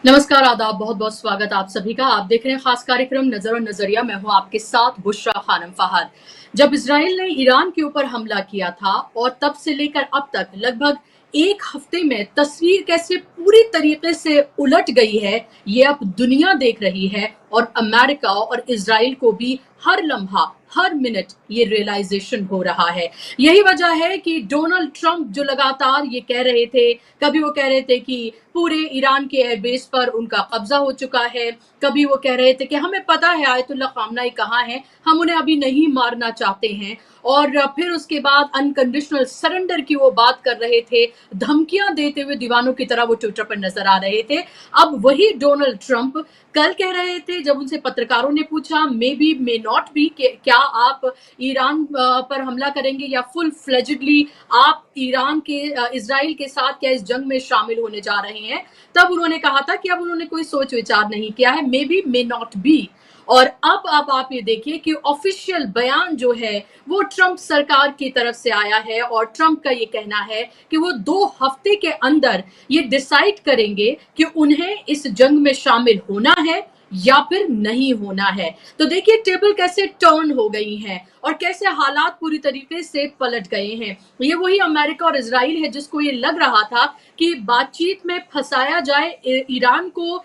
नमस्कार, आदाब, बहुत बहुत स्वागत आप सभी का। आप देख रहे हैं खास कार्यक्रम नजर और नजरिया। मैं हूं आपके साथ बुशरा खानम फहद। जब इसराइल ने ईरान के ऊपर हमला किया था और तब से लेकर अब तक लगभग एक हफ्ते में तस्वीर कैसे पूरी तरीके से उलट गई है, ये अब दुनिया देख रही है। और अमेरिका और इसराइल को भी हर लम्हा हर मिनट ये रियलाइजेशन हो रहा है। यही वजह है कि डोनाल्ड ट्रंप जो लगातार ये कह रहे थे, कभी वो कह रहे थे कि पूरे ईरान के एयरबेस पर उनका कब्जा हो चुका है, कभी वो कह रहे थे कि हमें पता है आयतुल्लाह खामनाई कहाँ हैं, हम उन्हें अभी नहीं मारना चाहते हैं। और फिर उसके बाद अनकंडीशनल सरेंडर की वो बात कर रहे थे, धमकियां देते हुए दीवानों की तरह वो ट्विटर पर नजर आ रहे थे। अब वही डोनाल्ड ट्रंप कल कह रहे थे, जब उनसे पत्रकारों ने पूछा may be may not be, क्या आप ईरान पर हमला करेंगे या फुल फ्लेजेडली आप ईरान के इसराइल के साथ क्या इस जंग में शामिल होने जा रहे हैं, तब उन्होंने कहा था कि अब उन्होंने कोई सोच विचार नहीं किया है, may be may not be. और अब आप ये देखिए कि ऑफिशियल बयान जो है वो ट्रंप सरकार की तरफ से आया है और ट्रंप का ये कहना है कि वो 2 हफ्ते के अंदर ये डिसाइड करेंगे कि उन्हें इस जंग में शामिल होना है या फिर नहीं होना है। तो देखिए टेबल कैसे टर्न हो गई हैं और कैसे हालात पूरी तरीके से पलट गए हैं। ये वही अमेरिका और इजराइल है जिसको ये लग रहा था कि बातचीत में फंसाया जाए ईरान को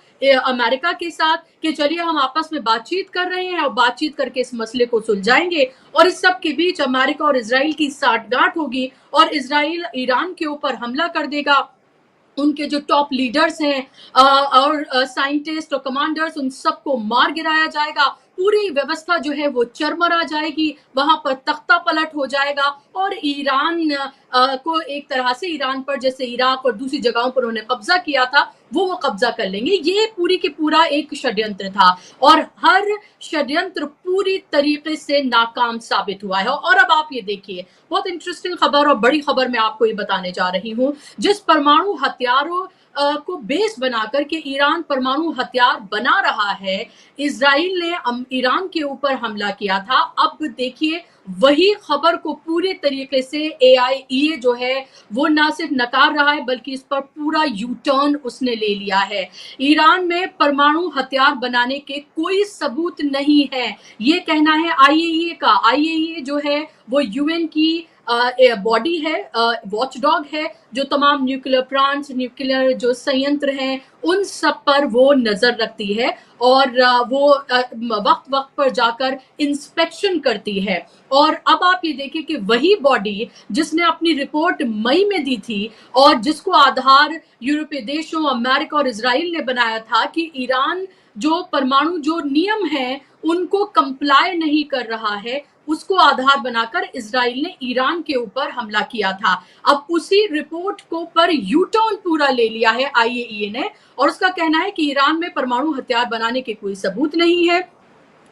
अमेरिका के साथ, कि चलिए हम आपस में बातचीत कर रहे हैं और बातचीत करके इस मसले को सुलझाएंगे। और इस सब के बीच अमेरिका और इजराइल की साठगांठ होगी और इजराइल ईरान के ऊपर हमला कर देगा। उनके जो टॉप लीडर्स हैं और साइंटिस्ट और कमांडर्स, उन सबको मार गिराया जाएगा। पूरी व्यवस्था जो है वो चरमरा जाएगी, वहां पर तख्ता पलट हो जाएगा और ईरान को एक तरह से ईरान पर जैसे इराक और दूसरी जगहों पर उन्होंने कब्जा किया था वो कब्जा कर लेंगे। ये पूरी की पूरा एक षड्यंत्र था और हर षड्यंत्र पूरी तरीके से नाकाम साबित हुआ है। और अब आप ये देखिए, बहुत इंटरेस्टिंग खबर और बड़ी खबर मैं आपको ये बताने जा रही हूँ। जिस परमाणु हथियारों को बेस बनाकर के ईरान परमाणु हथियार बना रहा है, इजराइल ने ईरान के ऊपर हमला किया था। अब देखिए वही खबर को पूरे तरीके से AIEA जो है वो ना सिर्फ नकार रहा है बल्कि इस पर पूरा यू टर्न उसने ले लिया है। ईरान में परमाणु हथियार बनाने के कोई सबूत नहीं है, ये कहना है IAEA का। IAEA जो है वो UN की बॉडी है, वॉचडॉग है, जो तमाम न्यूक्लियर प्लांट्स, न्यूक्लियर जो संयंत्र हैं उन सब पर वो नजर रखती है और वो वक्त वक्त पर जाकर इंस्पेक्शन करती है। और अब आप ये देखिए कि वही बॉडी जिसने अपनी रिपोर्ट मई में दी थी और जिसको आधार यूरोपीय देशों, अमेरिका और इजराइल ने बनाया था कि ईरान जो परमाणु जो नियम है उनको कंप्लाई नहीं कर रहा है, उसको आधार बनाकर इजराइल ने ईरान के ऊपर हमला किया था। अब उसी रिपोर्ट को पर यू टर्न पूरा ले लिया है IAEA ने और उसका कहना है कि ईरान में परमाणु हथियार बनाने के कोई सबूत नहीं है।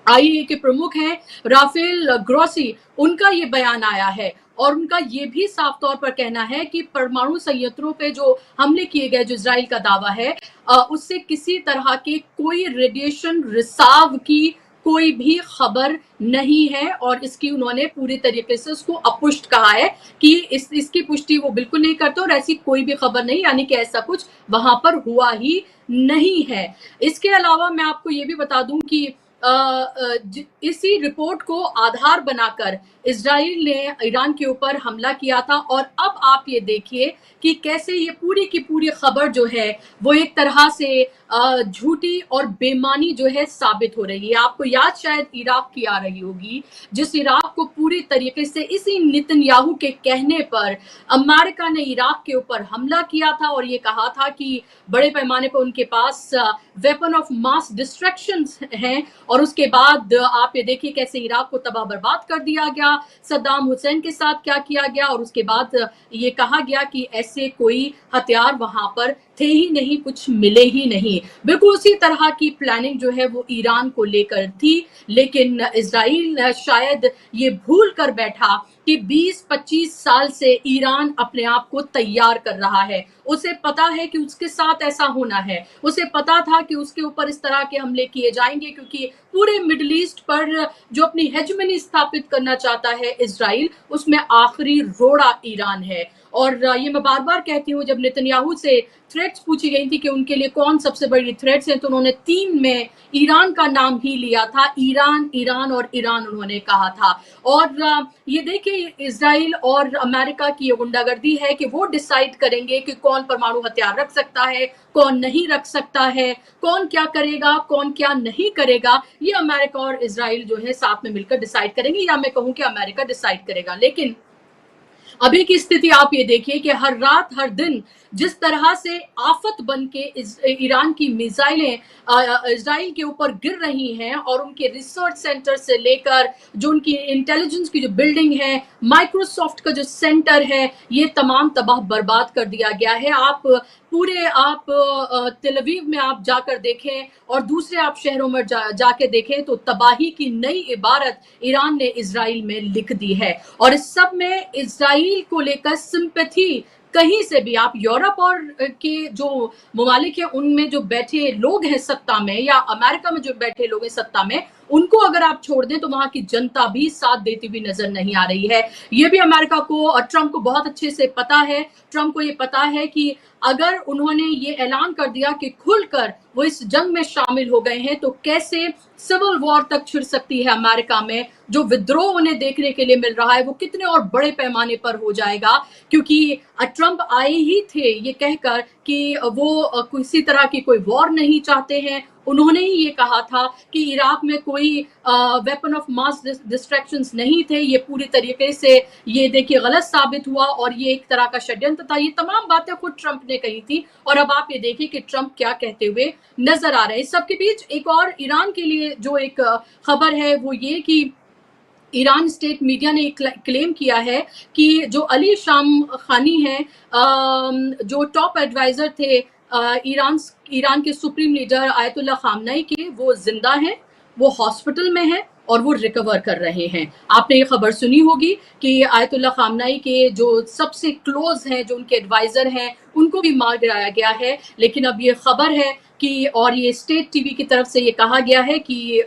IAEA के प्रमुख हैं राफेल ग्रोसी, उनका ये बयान आया है और उनका ये भी साफ तौर पर कहना है कि परमाणु संयंत्रों पे जो हमले किए गए, जो इजराइल का दावा है, उससे किसी तरह के कोई रेडिएशन रिसाव की कोई भी खबर नहीं है और इसकी उन्होंने पूरी तरीके से उसको अपुष्ट कहा है कि इसकी पुष्टि वो बिल्कुल नहीं करते और ऐसी कोई भी खबर नहीं, यानी कि ऐसा कुछ वहां पर हुआ ही नहीं है। इसके अलावा मैं आपको ये भी बता दूं कि इसी रिपोर्ट को आधार बनाकर इजराइल ने ईरान के ऊपर हमला किया था। और अब आप ये देखिए कि कैसे ये पूरी की पूरी खबर जो है वो एक तरह से झूठी और बेमानी जो है साबित हो रही है। आपको याद शायद इराक की आ रही होगी, जिस इराक को पूरी तरीके से इसी नेतन्याहू के कहने पर अमेरिका ने इराक के ऊपर हमला किया था और ये कहा था कि बड़े पैमाने पर उनके पास वेपन ऑफ मास डिस्ट्रक्शन हैं। और उसके बाद आप ये देखिए कैसे इराक को तबाह बर्बाद कर दिया गया, सद्दाम हुसैन के साथ क्या किया गया और उसके बाद ये कहा गया कि ऐसे कोई हथियार वहां पर थे ही नहीं, कुछ मिले ही नहीं। बिल्कुल उसी तरह की प्लानिंग जो है वो ईरान को लेकर थी, लेकिन इजराइल शायद ये भूल कर बैठा कि 20-25 साल से ईरान अपने आप को तैयार कर रहा है। उसे पता है कि उसके साथ ऐसा होना है, उसे पता था कि उसके ऊपर इस तरह के हमले किए जाएंगे क्योंकि पूरे मिडिल ईस्ट पर जो अपनी हेजमनी स्थापित करना चाहता है इजराइल, उसमें आखिरी रोड़ा ईरान है। और ये मैं बार बार कहती हूँ, जब नेतन्याहू से थ्रेट थ्रेट्स पूछी गई थी कि उनके लिए कौन सबसे बड़ी थ्रेट्स हैं, तो उन्होंने 3 में ईरान का नाम ही लिया था। ईरान, ईरान और ईरान उन्होंने कहा था। और ये देखिए इजराइल और अमेरिका की ये गुंडागर्दी है कि वो डिसाइड करेंगे कि कौन परमाणु हथियार रख सकता है, कौन नहीं रख सकता है, कौन क्या करेगा, कौन क्या नहीं करेगा। ये अमेरिका और इजराइल जो है साथ में मिलकर डिसाइड करेंगे, या मैं कहूं कि अमेरिका डिसाइड करेगा। लेकिन अभी की स्थिति आप ये देखिए कि हर रात हर दिन जिस तरह से आफत बन के ईरान की मिसाइलें इजराइल के ऊपर गिर रही हैं, और उनके रिसर्च सेंटर से लेकर जो उनकी इंटेलिजेंस की जो बिल्डिंग है, माइक्रोसॉफ्ट का जो सेंटर है, ये तमाम तबाह बर्बाद कर दिया गया है। आप तेल अवीव में आप जाकर देखें और दूसरे आप शहरों में जाके देखें तो तबाही की नई इबारत ईरान ने इजराइल में लिख दी है। और इस सब में इजराइल को लेकर सिंपैथी कहीं से भी, आप यूरोप और के जो ममालिक हैं उनमें जो बैठे लोग हैं सत्ता में, या अमेरिका में जो बैठे लोग हैं सत्ता में, उनको अगर आप छोड़ दें तो वहां की जनता भी साथ देती हुई नजर नहीं आ रही है। ये भी अमेरिका को और ट्रंप को बहुत अच्छे से पता है। ट्रंप को ये पता है कि अगर उन्होंने ये ऐलान कर दिया कि खुलकर वो इस जंग में शामिल हो गए हैं तो कैसे सिविल वॉर तक छिड़ सकती है अमेरिका में। जो विद्रोह उन्हें देखने के लिए मिल रहा है वो कितने और बड़े पैमाने पर हो जाएगा, क्योंकि ट्रंप आए ही थे ये कहकर कि वो किसी तरह की कोई वॉर नहीं चाहते हैं। उन्होंने ही ये कहा था कि इराक में कोई वेपन ऑफ मास डिस्ट्रैक्शंस नहीं थे। ये पूरी तरीके से ये देखिए गलत साबित हुआ और ये एक तरह का षड्यंत्र था। ये तमाम बातें खुद ट्रंप ने कही थी, और अब आप ये देखिए कि ट्रंप क्या कहते हुए नजर आ रहे हैं। इस सबके बीच एक और ईरान के लिए जो एक खबर है वो ये कि ईरान स्टेट मीडिया ने क्लेम किया है कि जो अली शाम खानी है, जो टॉप एडवाइजर थे ईरान के सुप्रीम लीडर आयतुल्ला खामनेई के, वो जिंदा हैं, वो हॉस्पिटल में हैं और वो रिकवर कर रहे हैं। आपने ये खबर सुनी होगी कि आयतुल्ला खामनेई के जो सबसे क्लोज हैं, जो उनके एडवाइजर हैं, उनको भी मार गिराया गया है। लेकिन अब ये खबर है कि, और ये स्टेट टीवी की तरफ से ये कहा गया है कि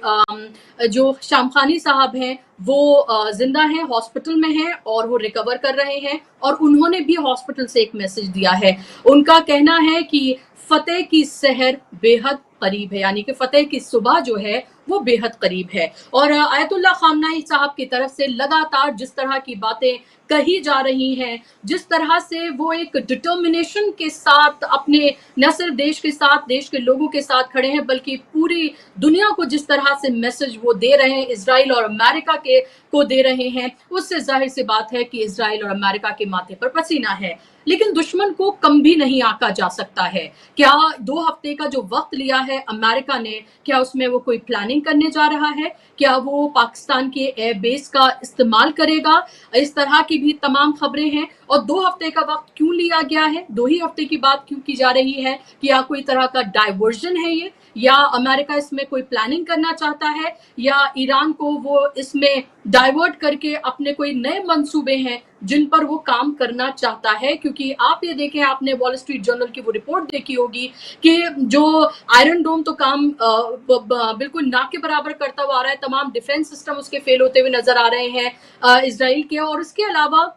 जो शामखानी साहब हैं वो जिंदा हैं, हॉस्पिटल में हैं और वो रिकवर कर रहे हैं। और उन्होंने भी हॉस्पिटल से एक मैसेज दिया है। उनका कहना है कि फतेह की सहर बेहद करीब है, यानी कि फतेह की सुबह जो है वो बेहद करीब है। और आयतुल्ला खामनेई साहब की तरफ से लगातार जिस तरह की बातें कही जा रही हैं, जिस तरह से वो एक डिटर्मिनेशन के साथ अपने न सिर्फ देश के साथ, देश के लोगों के साथ खड़े हैं, बल्कि पूरी दुनिया को जिस तरह से मैसेज वो दे रहे हैं, इजराइल और अमेरिका के को दे रहे हैं, उससे जाहिर सी बात है कि इजराइल और अमेरिका के माथे पर पसीना है। लेकिन दुश्मन को कम भी नहीं आंका जा सकता है। क्या 2 हफ्ते का जो वक्त लिया है अमेरिका ने, क्या उसमें वो कोई प्लानिंग करने जा रहा है? क्या वो पाकिस्तान के एयर बेस का इस्तेमाल करेगा? इस तरह की भी तमाम खबरें हैं। और 2 हफ्ते का वक्त क्यों लिया गया है, 2 ही हफ्ते की बात क्यों की जा रही है? क्या कोई तरह का डाइवर्जन है ये, या अमेरिका इसमें कोई प्लानिंग करना चाहता है, या ईरान को वो इसमें डाइवर्ट करके अपने कोई नए मंसूबे हैं जिन पर वो काम करना चाहता है? क्योंकि आप ये देखें, आपने वॉल स्ट्रीट जर्नल की वो रिपोर्ट देखी होगी कि जो आयरन डोम तो काम बिल्कुल ना के बराबर करता हुआ आ रहा है, तमाम डिफेंस सिस्टम उसके फेल होते हुए नजर आ रहे हैं इजराइल के। और इसके अलावा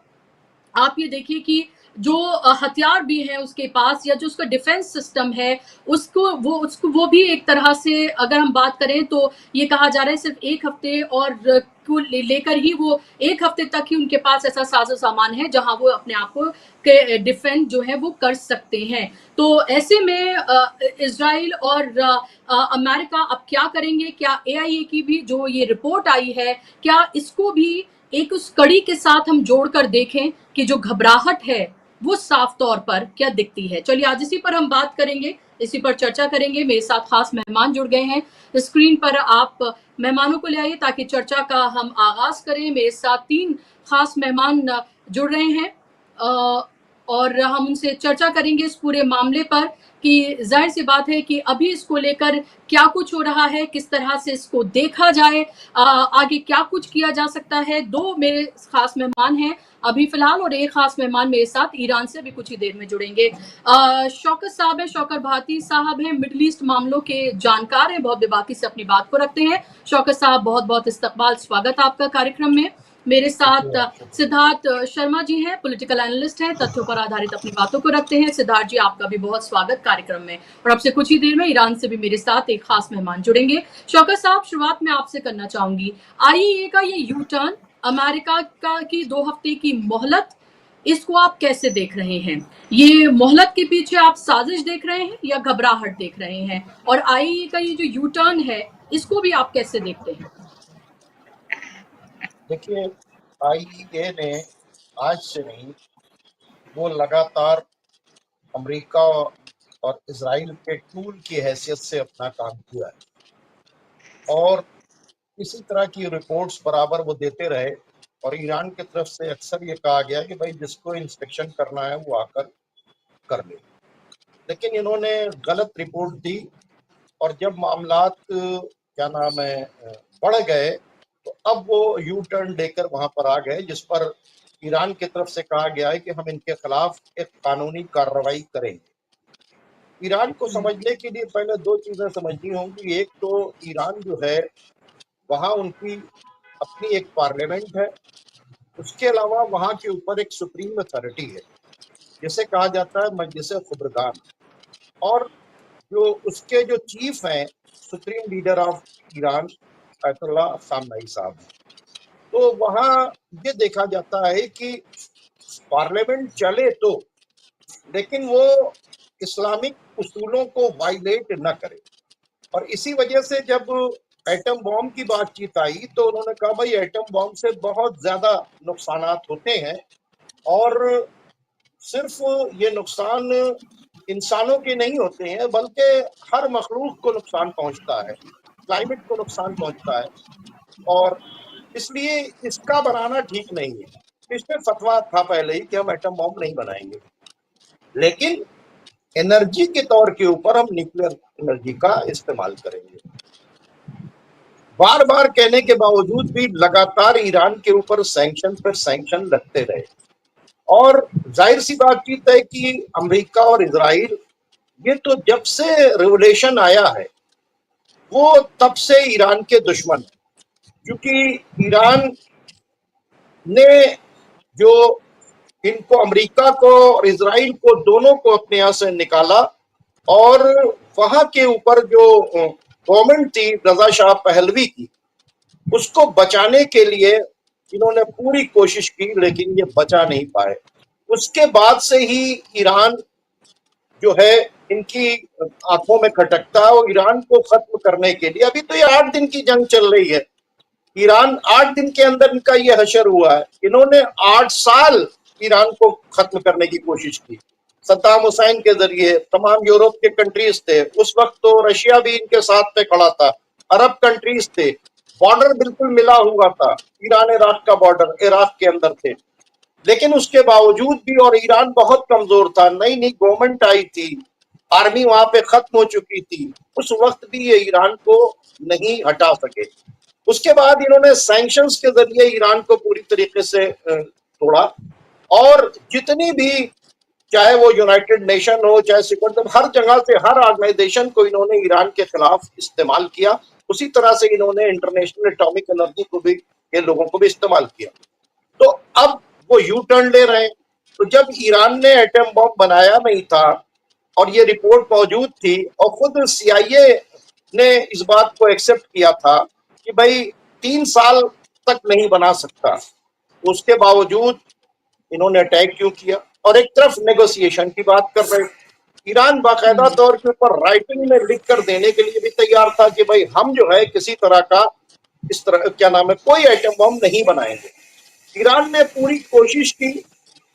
आप ये देखिए कि जो हथियार भी है उसके पास, या जो उसका डिफेंस सिस्टम है, उसको वो भी एक तरह से अगर हम बात करें तो ये कहा जा रहा है सिर्फ 1 हफ्ते और को लेकर ही, वो 1 हफ्ते तक ही उनके पास ऐसा साजो सामान है जहां वो अपने आप को के डिफेंस जो है वो कर सकते हैं। तो ऐसे में इजराइल और अमेरिका अब क्या करेंगे? क्या AIA की भी जो ये रिपोर्ट आई है, क्या इसको भी एक उस कड़ी के साथ हम जोड़कर देखें कि जो घबराहट है वो साफ तौर पर क्या दिखती है? चलिए आज इसी पर हम बात करेंगे, इसी पर चर्चा करेंगे। मेरे साथ खास मेहमान जुड़ गए हैं। स्क्रीन पर आप मेहमानों को ले आइए ताकि चर्चा का हम आगाज करें। मेरे साथ 3 खास मेहमान जुड़ रहे हैं और हम उनसे चर्चा करेंगे इस पूरे मामले पर कि जाहिर सी बात है कि अभी इसको लेकर क्या कुछ हो रहा है, किस तरह से इसको देखा जाए, आगे क्या कुछ किया जा सकता है। 2 मेरे खास मेहमान हैं अभी फिलहाल, और एक खास मेहमान मेरे साथ ईरान से भी कुछ ही देर में जुड़ेंगे। शौकत साहब हैं, शौकत भारती साहब हैं, मिडल ईस्ट मामलों के जानकार हैं, बहुत बेबाकी से अपनी बात को रखते हैं। शौकत साहब बहुत बहुत इस्तकबाल, स्वागत आपका कार्यक्रम में। मेरे साथ सिद्धार्थ शर्मा जी हैं, पॉलिटिकल एनालिस्ट हैं, तथ्यों पर आधारित अपनी बातों को रखते हैं। सिद्धार्थ जी, आपका भी बहुत स्वागत कार्यक्रम में। और अब से कुछ ही देर में ईरान से भी मेरे साथ एक खास मेहमान जुड़ेंगे। शौकत साहब, शुरुआत में आपसे करना चाहूंगी, आईएए का ये यू टर्न, अमेरिका का की 2 हफ्ते की मोहलत, इसको आप कैसे देख रहे हैं? ये मोहलत के पीछे आप साजिश देख रहे हैं या घबराहट देख रहे हैं? और आईएए का ये जो यू टर्न है, इसको भी आप कैसे देखते हैं? देखिए, आईईए ने आज से नहीं, वो लगातार अमेरिका और इजराइल के टूल की हैसियत से अपना काम किया है और इसी तरह की रिपोर्ट्स बराबर वो देते रहे। और ईरान की तरफ से अक्सर ये कहा गया कि भाई जिसको इंस्पेक्शन करना है वो आकर कर ले, लेकिन इन्होंने गलत रिपोर्ट दी। और जब मामलात क्या नाम है बढ़ गए तो अब वो यू टर्न लेकर वहां पर आ गए, जिस पर ईरान की तरफ से कहा गया है कि हम इनके खिलाफ एक कानूनी कार्रवाई करेंगे। ईरान को समझने के लिए पहले 2 चीजें समझनी होंगी। एक तो ईरान जो है वहां उनकी अपनी एक पार्लियामेंट है, उसके अलावा वहां के ऊपर एक सुप्रीम अथॉरिटी है जिसे कहा जाता है मजलिस खुबरगान, और जो उसके जो चीफ हैं supreme leader of Iran Ayatollah Khamenei साहब। तो वहां ये देखा जाता है कि पार्लियामेंट चले तो, लेकिन वो इस्लामिक उसूलों को वायलेट न करे। और इसी वजह से जब एटम बॉम्ब की बातचीत आई तो उन्होंने कहा भाई एटम बॉम्ब से बहुत ज्यादा नुकसानात होते हैं, और सिर्फ ये नुकसान इंसानों के नहीं होते हैं बल्कि हर मखलूक को नुकसान पहुंचता है, क्लाइमेट को नुकसान पहुंचता है, और इसलिए इसका बनाना ठीक नहीं है। इसमें फतवा था पहले ही कि हम एटम बॉम्ब नहीं बनाएंगे, लेकिन एनर्जी के तौर के ऊपर हम न्यूक्लियर एनर्जी का इस्तेमाल करेंगे। बार बार कहने के बावजूद भी लगातार ईरान के ऊपर सैंक्शन पर सैंक्शन लगते रहे, और जाहिर सी बातचीत है कि अमेरिका और इजराइल ये तो जब से रिवोल्यूशन आया है वो तब से ईरान के दुश्मन है, क्योंकि ईरान ने जो इनको अमेरिका को और इजराइल को दोनों को अपने यहाँ से निकाला, और वहां के ऊपर जो गवर्नमेंट थी रजा शाह पहलवी की, उसको बचाने के लिए इन्होंने पूरी कोशिश की, लेकिन ये बचा नहीं पाए। उसके बाद से ही ईरान जो है इनकी आंखों में खटकता है, और ईरान को खत्म करने के लिए अभी तो ये 8 दिन की जंग चल रही है। ईरान 8 दिन के अंदर इनका ये हशर हुआ है। इन्होंने 8 साल ईरान को खत्म करने की कोशिश की, सद्दाम हुसैन के जरिए। तमाम यूरोप के कंट्रीज थे उस वक्त, तो रशिया भी इनके साथ पे खड़ा था, अरब कंट्रीज थे, बॉर्डर बिल्कुल मिला हुआ था, ईरान इराक का बॉर्डर इराक के अंदर थे। लेकिन उसके बावजूद भी, और ईरान बहुत कमजोर था, नई नई गवर्नमेंट आई थी, आर्मी वहां पे खत्म हो चुकी थी, उस वक्त भी ये ईरान को नहीं हटा सके। उसके बाद इन्होंने सैंक्शंस के जरिए ईरान को पूरी तरीके से तोड़ा, और जितनी भी, चाहे वो यूनाइटेड नेशन हो, चाहे सिक्योरिटी, हर जगह से हर ऑर्गेनाइजेशन को इन्होंने ईरान के खिलाफ इस्तेमाल किया। उसी तरह से इन्होंने इंटरनेशनल एटॉमिक एनर्जी को भी, के लोगों को भी इस्तेमाल किया। तो अब वो यू टर्न ले रहे हैं। तो जब ईरान ने एटम बॉम्ब बनाया नहीं था और ये रिपोर्ट मौजूद थी, और खुद सीआईए ने इस बात को एक्सेप्ट किया था कि भाई 3 साल तक नहीं बना सकता, उसके बावजूद इन्होंने अटैक क्यों किया? और एक तरफ नेगोशिएशन की बात कर रहे, ईरान बाकायदा तौर के ऊपर राइटिंग में लिख कर देने के लिए भी तैयार था कि भाई हम जो है किसी तरह का, इस तरह क्या नाम है, कोई एटम बॉम्ब नहीं बनाएंगे। ईरान ने पूरी कोशिश की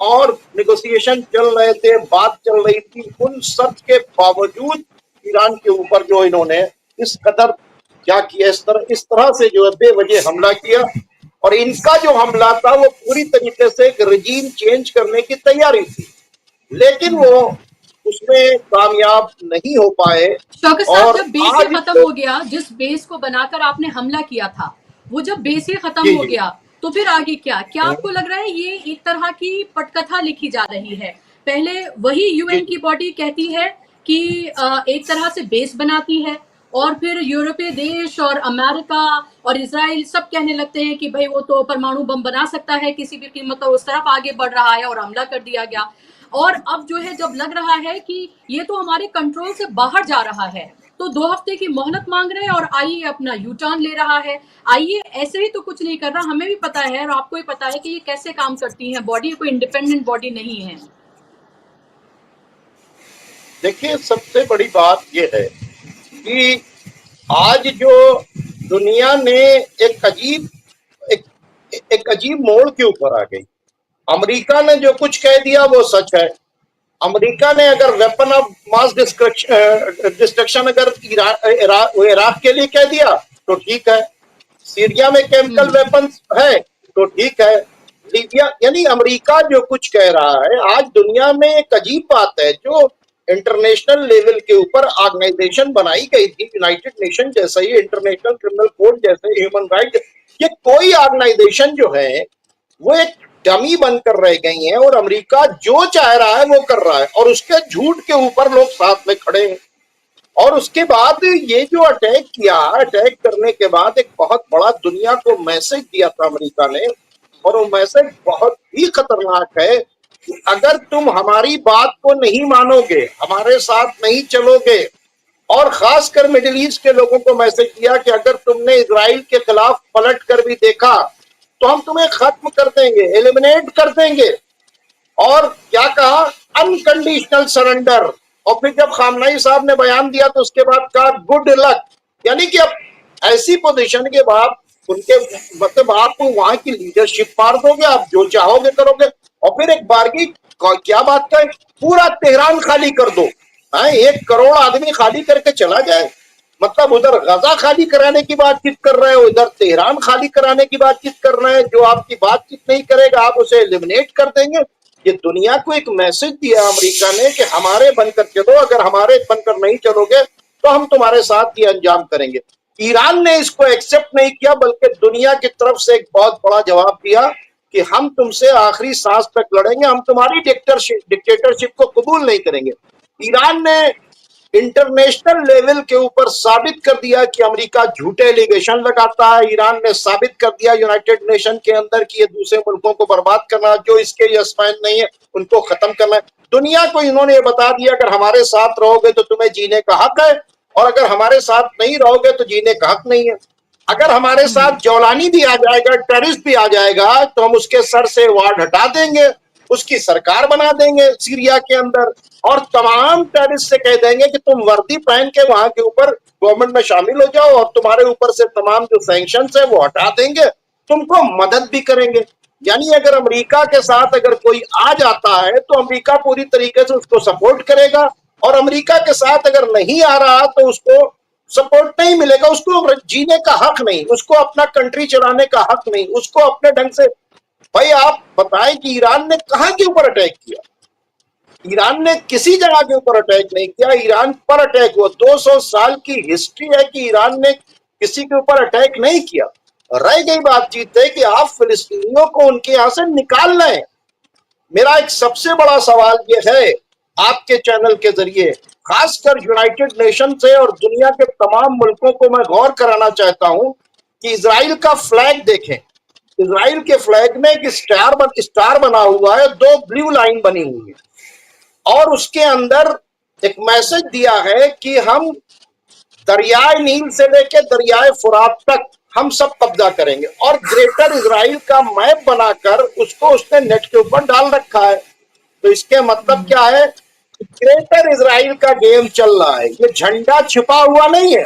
और नेगोशिएशन चल रहे थे, बात चल रही थी, उन सब के बावजूद ईरान के ऊपर जो इन्होंने इस कदर क्या किया, इस तरह से जो है बेवजह हमला किया। और इनका जो हमला था वो पूरी तरीके से रजीम चेंज करने की तैयारी थी, लेकिन वो उसमें कामयाब नहीं हो पाए। शौकत साहब, जब बेस ही खत्म हो गया, जिस बेस को बनाकर आपने हमला किया था, वो जब बेस ही खत्म हो गया, तो फिर आगे क्या? क्या आपको लग रहा है ये एक तरह की पटकथा लिखी जा रही है? पहले वही यूएन की बॉडी कहती है कि एक तरह से बेस बनाती है, और फिर यूरोपीय देश और अमेरिका और इजराइल सब कहने लगते हैं कि भाई वो तो परमाणु बम बना सकता है किसी भी कीमत पर, उस तरफ आगे बढ़ रहा है और हमला कर दिया गया। और अब जो है जब लग रहा है कि ये तो हमारे कंट्रोल से बाहर जा रहा है, तो 2 हफ्ते की मोहलत मांग रहे हैं और आईए अपना यू टर्न ले रहा है। आईए ऐसे ही तो कुछ नहीं कर रहा, हमें भी पता है और आपको भी पता है कि ये कैसे काम करती है बॉडी, कोई इंडिपेंडेंट बॉडी नहीं है। देखिए, सबसे बड़ी बात यह है कि आज जो दुनिया ने एक अजीब एक, एक अजीब मोड़ के ऊपर आ गई। अमेरिका ने जो कुछ कह दिया वो सच है। अमेरिका ने अगर वेपन ऑफ मास डिस्ट्रक्शन अगर इराक के लिए कह दिया तो ठीक है, सीरिया में केमिकल वेपन्स है तो ठीक है, लीबिया, यानी अमेरिका जो कुछ कह रहा है, आज दुनिया में एक अजीब बात है। जो इंटरनेशनल लेवल के ऊपर ऑर्गेनाइजेशन बनाई गई थी, यूनाइटेड नेशन जैसे ही, इंटरनेशनल क्रिमिनल कोर्ट जैसे, ह्यूमन राइट, ये कोई ऑर्गेनाइजेशन जो है वो एक डमी बनकर रह गई है और अमेरिका जो चाह रहा है वो कर रहा है और उसके झूठ के ऊपर लोग साथ में खड़े हैं। और उसके बाद ये जो अटैक किया, अटैक करने के बाद एक बहुत बड़ा दुनिया को मैसेज दिया था अमेरिका ने, और वो मैसेज बहुत ही खतरनाक है कि अगर तुम हमारी बात को नहीं मानोगे, हमारे साथ नहीं चलोगे, और खासकर मिडिल ईस्ट के लोगों को मैसेज दिया कि अगर तुमने इजराइल के खिलाफ पलट कर भी देखा तो हम तुम्हें खत्म कर देंगे, एलिमिनेट कर देंगे। और क्या कहा? Unconditional surrender. और फिर जब खामनाई साहब ने बयान दिया तो उसके बाद कहा गुड लक, यानी कि अब ऐसी पोजीशन के बाद उनके मतलब आप वहां की लीडरशिप मार दोगे, आप जो चाहोगे करोगे। और फिर एक बारगी क्या बात है, पूरा तेहरान खाली कर दो। 1 करोड़ आदमी खाली करके चला जाए, मतलब उधर गजा खाली कराने की बातचीत कर रहे हो, इधर तेहरान खाली कराने की बातचीत कर रहे हैं। जो आपकी बातचीत नहीं करेगा आप उसे एलिमिनेट कर देंगे। ये दुनिया को एक मैसेज दिया अमेरिका ने कि हमारे बनकर चलो, अगर हमारे बनकर नहीं चलोगे तो हम तुम्हारे साथ ये अंजाम करेंगे। ईरान ने इसको एक्सेप्ट नहीं किया, बल्कि दुनिया की तरफ से एक बहुत बड़ा जवाब दिया कि हम तुमसे आखिरी सांस तक लड़ेंगे, हम तुम्हारी डिक्टेटरशिप को कबूल नहीं करेंगे। ईरान ने इंटरनेशनल लेवल के ऊपर साबित कर दिया कि अमेरिका झूठे एलिगेशन लगाता है। ईरान ने साबित कर दिया यूनाइटेड नेशन के अंदर कि ये दूसरे मुल्कों को बर्बाद करना, जो इसके यजमान नहीं है उनको खत्म करना है। दुनिया को इन्होंने ये बता दिया अगर हमारे साथ रहोगे तो तुम्हें जीने का हक है, और अगर हमारे साथ नहीं रहोगे तो जीने का हक नहीं है। अगर हमारे साथ जौलानी भी आ जाएगा, टेररिस्ट भी आ जाएगा, तो हम उसके सर से वार्ड हटा देंगे, उसकी सरकार बना देंगे सीरिया के अंदर, और तमाम टेररिस्ट से कह देंगे कि तुम वर्दी पहन के वहां के ऊपर गवर्नमेंट में शामिल हो जाओ, और तुम्हारे ऊपर से तमाम जो सैंक्शंस है वो हटा देंगे, तुमको मदद भी करेंगे। यानी अगर अमेरिका के साथ अगर कोई आ जाता है तो अमेरिका पूरी तरीके से उसको सपोर्ट करेगा, और अमेरिका के साथ अगर नहीं आ रहा तो उसको सपोर्ट नहीं मिलेगा, उसको जीने का हक नहीं, उसको अपना कंट्री चलाने का हक नहीं, उसको अपने ढंग से। भाई आप बताएं कि ईरान ने कहां के ऊपर अटैक किया? ईरान ने किसी जगह के ऊपर अटैक नहीं किया, ईरान पर अटैक हुआ। 200 साल की हिस्ट्री है कि ईरान ने किसी के ऊपर अटैक नहीं किया। रह गई बातचीत है कि आप फिलिस्तीनियों को उनके यहां से निकाल रहे हैं। मेरा एक सबसे बड़ा सवाल यह है आपके चैनल के जरिए, खासकर यूनाइटेड नेशन से और दुनिया के तमाम मुल्कों को मैं गौर कराना चाहता हूं कि इजराइल का फ्लैग देखें। इजराइल के फ्लैग में एक स्टार बना हुआ है, 2 ब्लू लाइन बनी हुई है, और उसके अंदर एक मैसेज दिया है कि हम दरियाए नील से लेकर दरियाए फुरात तक हम सब कब्जा करेंगे, और ग्रेटर इजराइल का मैप बनाकर उसको उसने नेट के ऊपर डाल रखा है। तो इसके मतलब क्या है? ग्रेटर इजराइल का गेम चल रहा है। ये झंडा छिपा हुआ नहीं है,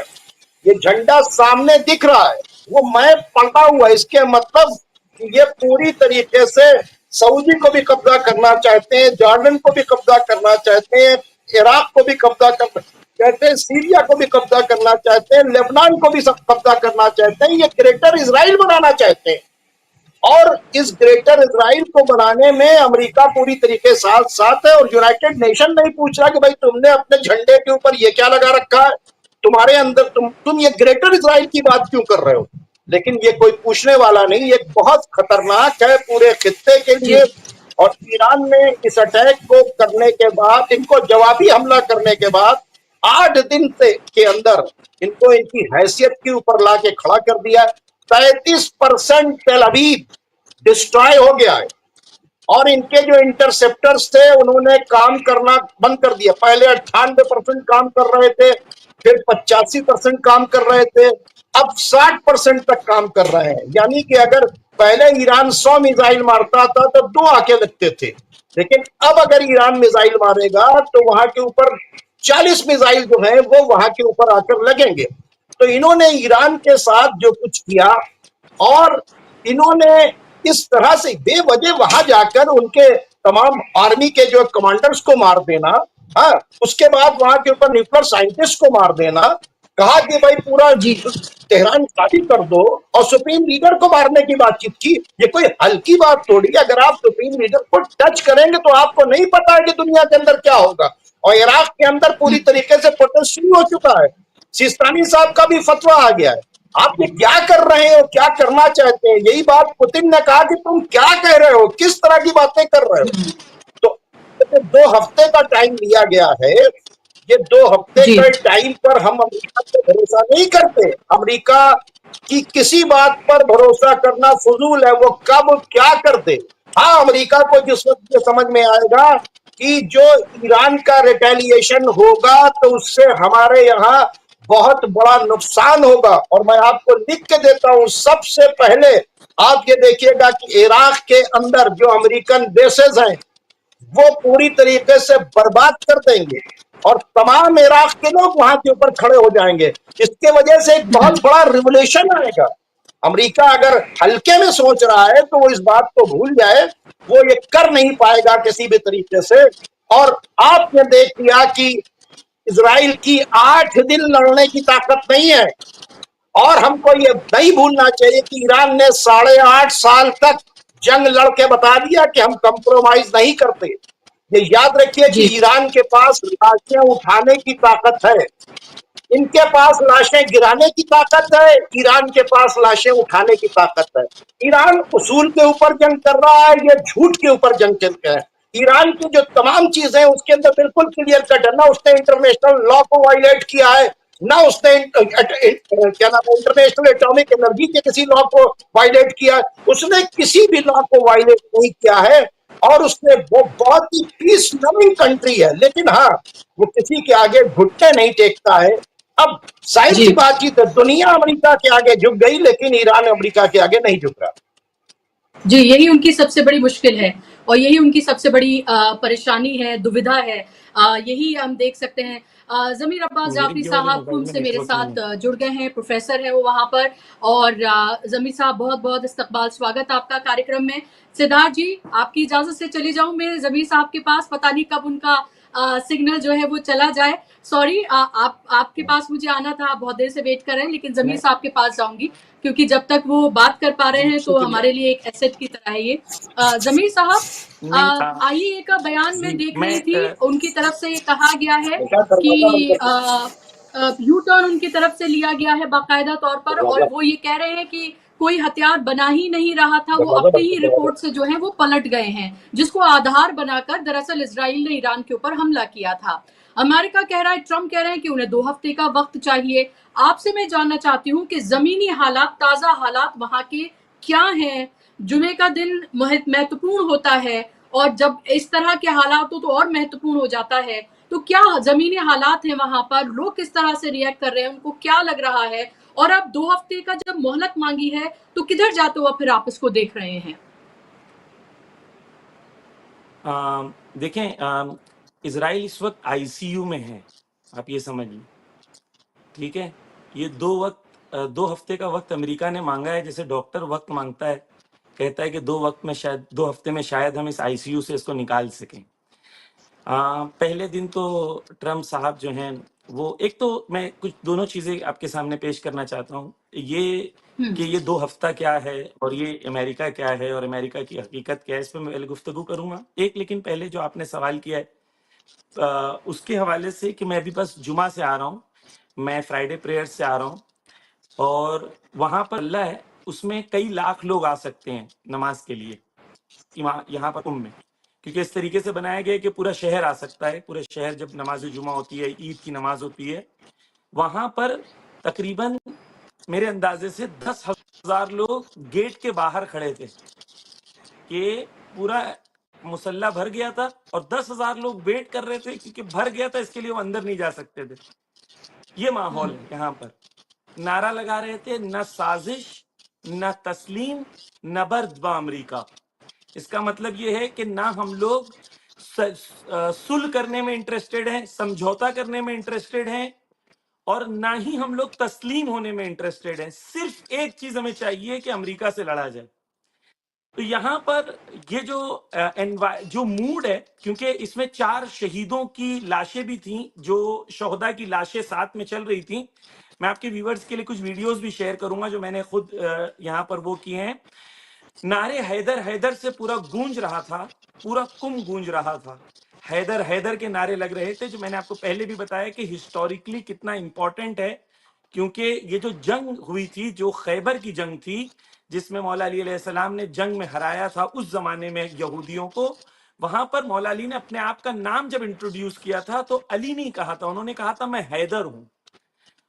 ये झंडा सामने दिख रहा है, वो मैप पड़ा हुआ है। इसके मतलब ये पूरी तरीके से सऊदी को भी कब्जा करना चाहते हैं, जॉर्डन को भी कब्जा करना चाहते हैं, इराक को भी कब्जा करना चाहते हैं, सीरिया को भी कब्जा करना चाहते हैं, लेबनान को भी सब कब्जा करना चाहते हैं। ये ग्रेटर इजराइल बनाना चाहते हैं, और इस ग्रेटर इजराइल को बनाने में अमेरिका पूरी तरीके साथ साथ है। और यूनाइटेड नेशन नहीं पूछ रहा कि भाई तुमने अपने झंडे के ऊपर ये क्या लगा रखा है, तुम्हारे अंदर तुम ये ग्रेटर इजराइल की बात क्यों कर रहे हो? लेकिन ये कोई पूछने वाला नहीं। ये बहुत खतरनाक है पूरे खित्ते के लिए। और ईरान ने इस अटैक को करने के बाद, इनको जवाबी हमला करने के बाद, 8 दिन से के अंदर इनको इनकी हैसियत के ऊपर ला के खड़ा कर दिया। 33% टेल अवीव डिस्ट्रॉय हो गया है और इनके जो इंटरसेप्टर्स थे उन्होंने काम करना बंद कर दिया। पहले 98% काम कर रहे थे, फिर 85% काम कर रहे थे, अब 60% तक काम कर रहे हैं। यानी कि अगर पहले ईरान 100 मिसाइल मारता था तो 2 आके लगते थे, लेकिन अब अगर ईरान मिसाइल मारेगा तो वहां के ऊपर 40 मिसाइल जो है वो वहां के ऊपर आकर लगेंगे। तो इन्होंने ईरान के साथ जो कुछ किया और इन्होंने इस तरह से बेवजह वहां जाकर उनके तमाम आर्मी के जो कमांडर्स को मार देना, हाँ, उसके बाद वहां के ऊपर न्यूक्लियर साइंटिस्ट को मार देना, कहा कि भाई पूरा जी तेहरान खाली कर दो और सुप्रीम लीडर को मारने की बातचीत की। ये कोई हल्की बात थोड़ी है। अगर आप सुप्रीम लीडर को टच करेंगे तो आपको नहीं पता है कि दुनिया के अंदर क्या होगा। और इराक के अंदर पूरी तरीके से प्रोटेस्ट शुरू हो चुका है। सिस्तानी साहब का भी फतवा आ गया है। आप ये क्या कर रहे हो, क्या करना चाहते हैं? यही बात पुतिन ने कहा कि तुम क्या कह रहे हो, किस तरह की बातें कर रहे हो। तो 2 हफ्ते का टाइम लिया गया है। ये 2 हफ्ते जी के टाइम पर हम अमेरिका पे भरोसा नहीं करते। अमेरिका की किसी बात पर भरोसा करना फजूल है। वो कब क्या कर दे। हाँ, अमेरिका को जिस वक्त ये समझ में आएगा कि जो ईरान का रिटेलिएशन होगा तो उससे हमारे यहाँ बहुत बड़ा नुकसान होगा। और मैं आपको लिख के देता हूं, सबसे पहले आप ये देखिएगा कि इराक के अंदर जो अमेरिकन बेसेस हैं वो पूरी तरीके से बर्बाद कर देंगे और तमाम इराक के लोग वहां के ऊपर खड़े हो जाएंगे। इसके वजह से एक बहुत बड़ा रिवोल्यूशन आएगा। अमेरिका अगर हल्के में सोच रहा है तो वो इस बात को भूल जाए, वो ये कर नहीं पाएगा किसी भी तरीके से। और आपने देख लिया कि इजराइल की 8 दिन लड़ने की ताकत नहीं है। और हमको ये नहीं भूलना चाहिए कि ईरान ने 8.5 साल तक जंग लड़के बता दिया कि हम कंप्रोमाइज नहीं करते। ये याद रखिए कि जी ईरान के पास लाशें उठाने की ताकत है, इनके पास लाशें गिराने की ताकत है, ईरान के पास लाशें उठाने की ताकत है। ईरान उसूल के ऊपर जंग कर रहा है, ये झूठ के ऊपर जंग चल रहा है। ईरान की जो तमाम चीजें हैं उसके अंदर बिल्कुल क्लियर कट है। ना उसने इंटरनेशनल लॉ को वायलेट किया है, ना उसने क्या नाम है इंटरनेशनल एटॉमिक एनर्जी के किसी लॉ को वायलेट किया है। उसने किसी भी लॉ को वायलेट नहीं किया है और उसने वो बहुत ही पीस लविंग कंट्री है। लेकिन हाँ, वो किसी के आगे घुटने नहीं टेकता है। अब जाहिर जी सी बातचीत है, दुनिया अमेरिका के आगे झुक गई लेकिन ईरान अमेरिका के आगे नहीं झुक रहा। जी यही उनकी सबसे बड़ी मुश्किल है और यही उनकी सबसे बड़ी परेशानी है, दुविधा है। यही हम देख सकते हैं। जमीर अब्बास जाफरी साहब खून से मेरे साथ जुड़ गए हैं, प्रोफेसर है वो वहां पर। और जमीर साहब बहुत बहुत इस्तकबाल, स्वागत आपका कार्यक्रम में। सिद्धार्थ जी, आपकी इजाजत से चली जाऊं मैं जमीर साहब के पास, पता नहीं कब उनका सिग्नल जो है वो चला जाए। सॉरी, आपके पास मुझे आना था, आप बहुत देर से वेट कर रहे हैं, लेकिन जमीर साहब के पास जाऊंगी क्योंकि जब तक वो बात कर पा रहे हैं तो हमारे लिए एक एसेट की तरह है ये। जमीर साहब, आईएए का बयान में देख रही थी, उनकी तरफ से कहा गया है कि यू टर्न उनकी तरफ से लिया गया है बाकायदा तौर पर, और वो ये कह रहे हैं कि कोई हथियार बना ही नहीं रहा था, वो अपनी ही रिपोर्ट से जो है वो पलट गए हैं, जिसको आधार बनाकर दरअसल इजराइल ने ईरान के ऊपर हमला किया था। अमेरिका कह रहा है, ट्रम्प कह रहे हैं कि उन्हें 2 हफ्ते का वक्त चाहिए। आपसे मैं जानना चाहती हूँ कि जमीनी हालात, ताजा हालात वहां के क्या हैं? जुमे का दिन महत्वपूर्ण होता है और जब इस तरह के हालात हो तो और महत्वपूर्ण हो जाता है। तो क्या जमीनी हालात हैं वहां पर, लोग किस तरह से रिएक्ट कर रहे हैं, उनको क्या लग रहा है? और अब 2 हफ्ते का जब मोहलत मांगी है तो किधर जाते हुए फिर आप इसको देख रहे हैं? देखें, इजराइल इस वक्त आईसीयू में है, आप ये समझिए, ठीक है। ये 2 हफ्ते का वक्त अमेरिका ने मांगा है, जैसे डॉक्टर वक्त मांगता है, कहता है कि 2 हफ्ते में शायद हम इस आईसीयू से इसको निकाल सकें। पहले दिन तो ट्रम्प साहब जो हैं वो, एक तो मैं कुछ दोनों चीजें आपके सामने पेश करना चाहता हूँ, ये कि ये 2 हफ्ता क्या है और ये अमेरिका क्या है और अमेरिका की हकीकत क्या है, इस पर मैं गुफ्तगू करूंगा। लेकिन पहले जो आपने सवाल किया है उसके हवाले से कि मैं अभी बस जुमा से आ रहा हूँ, मैं फ्राइडे प्रेयर से आ रहा हूँ और वहां पर अल्लाह है, उसमें कई लाख लोग आ सकते हैं नमाज के लिए यहाँ पर में। क्योंकि इस तरीके से बनाया गया है कि पूरा शहर आ सकता है। पूरे शहर जब नमाज जुमा होती है, ईद की नमाज होती है, वहां पर तकरीबन मेरे अंदाजे से 10,000 लोग गेट के बाहर खड़े थे कि पूरा मुसल्ला भर गया था और 10,000 लोग वेट कर रहे थे क्योंकि भर गया था, इसके लिए वो अंदर नहीं जा सकते थे। ये माहौल है यहाँ पर। नारा लगा रहे थे, न साजिश न तस्लीम न बर्दबा अमरीका। इसका मतलब ये है कि ना हम लोग सुलह करने में इंटरेस्टेड हैं, समझौता करने में इंटरेस्टेड हैं, और ना ही हम लोग तस्लीम होने में इंटरेस्टेड हैं। सिर्फ एक चीज हमें चाहिए कि अमेरिका से लड़ा जाए। तो यहाँ पर ये जो मूड है, क्योंकि इसमें 4 शहीदों की लाशें भी थी, जो शोहदा की लाशें साथ में चल रही थी। मैं आपके व्यूवर्स के लिए कुछ वीडियोस भी शेयर करूंगा जो मैंने खुद यहाँ पर वो किए हैं। नारे हैदर हैदर से पूरा गूंज रहा था, पूरा कुम गूंज रहा था। हैदर हैदर के नारे लग रहे थे, जो मैंने आपको पहले भी बताया कि हिस्टोरिकली कितना इंपॉर्टेंट है। क्योंकि ये जो जंग हुई थी, जो खैबर की जंग थी, जिसमें मौला अली अलैहिस्सलाम ने जंग में हराया था उस जमाने में यहूदियों को, वहां पर मौला अली ने अपने आप का नाम जब इंट्रोड्यूस किया था तो अली नहीं कहा था, उन्होंने कहा था मैं हैदर हूं।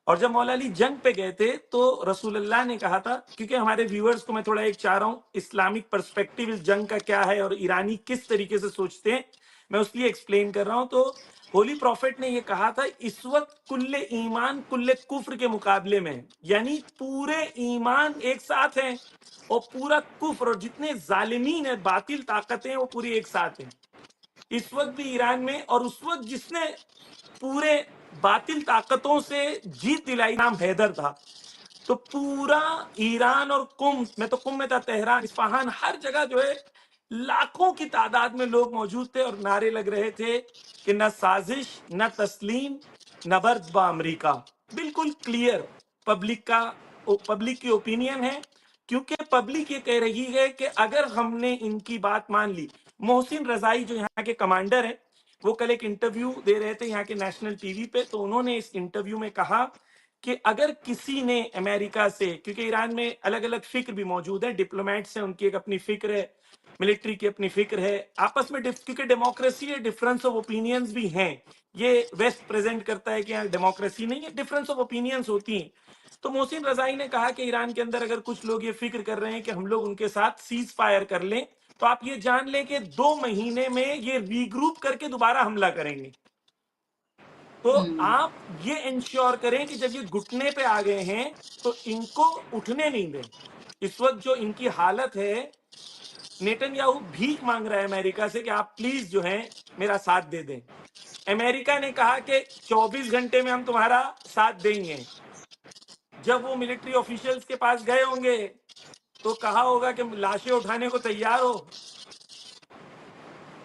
और जब मौला अली जंग पे गए थे तो रसूलुल्लाह ने कहा था, क्योंकि हमारे व्यूअर्स को मैं थोड़ा एक चाह रहा हूं इस्लामिक पर्सपेक्टिव इस जंग का क्या है और ईरानी किस तरीके से सोचते हैं, मैं उसलिए एक्सप्लेन कर रहा हूं। तो होली प्रॉफिट ने ये कहा था, इस वक्त कुल्ले ईमान कुल्ले कुफ्र के मुकाबले में, यानी पूरे ईमान एक साथ हैं और पूरा कुफ्र और जितने जालिमीन है, बातिल ताकतें हैं, वो पूरी एक साथ हैं इस वक्त भी ईरान में। और उस वक्त जिसने पूरे बातिल ताकतों से जीत दिलाई, नाम हैदर था। तो पूरा ईरान और कुम, मैं तो कुम में था, तेहरान, इस्फहान, हर जगह जो है लाखों की तादाद में लोग मौजूद थे और नारे लग रहे थे कि न साजिश न तस्लीम न बर्दबा अमरीका। बिल्कुल क्लियर पब्लिक की ओपिनियन है, क्योंकि पब्लिक ये कह रही है कि अगर हमने इनकी बात मान ली। मोहसिन रजाई जो यहाँ के कमांडर है, वो कल एक इंटरव्यू दे रहे थे यहाँ के नेशनल टीवी पे, तो उन्होंने इस इंटरव्यू में कहा कि अगर किसी ने अमेरिका से, क्योंकि ईरान में अलग अलग फिक्र भी मौजूद है, डिप्लोमेट्स हैं, उनकी एक अपनी फिक्र है, मिलिट्री की अपनी फिक्र है, आपस में क्योंकि डेमोक्रेसी है, डिफरेंस ऑफ ओपिनियंस भी हैं। ये वेस्ट प्रेजेंट करता है कि यहाँ डेमोक्रेसी नहीं है, डिफरेंस ऑफ ओपिनियंस होती हैं। तो मोहसिन रजाई ने कहा कि ईरान के अंदर अगर कुछ लोग ये फिक्र कर रहे हैं कि हम लोग उनके साथ सीज फायर कर लें, तो आप ये जान लें कि 2 महीने में ये रीग्रुप करके दोबारा हमला करेंगे। तो आप ये इंश्योर करें कि जब ये घुटने पे आ गए हैं तो इनको उठने नहीं दें। इस वक्त जो इनकी हालत है, नेतन्याहू भीख मांग रहा है अमेरिका से कि आप प्लीज जो है मेरा साथ दे दें। अमेरिका ने कहा कि 24 घंटे में हम तुम्हारा साथ देंगे। जब वो मिलिट्री ऑफिशियल्स के पास गए होंगे तो कहा होगा कि लाशें उठाने को तैयार हो,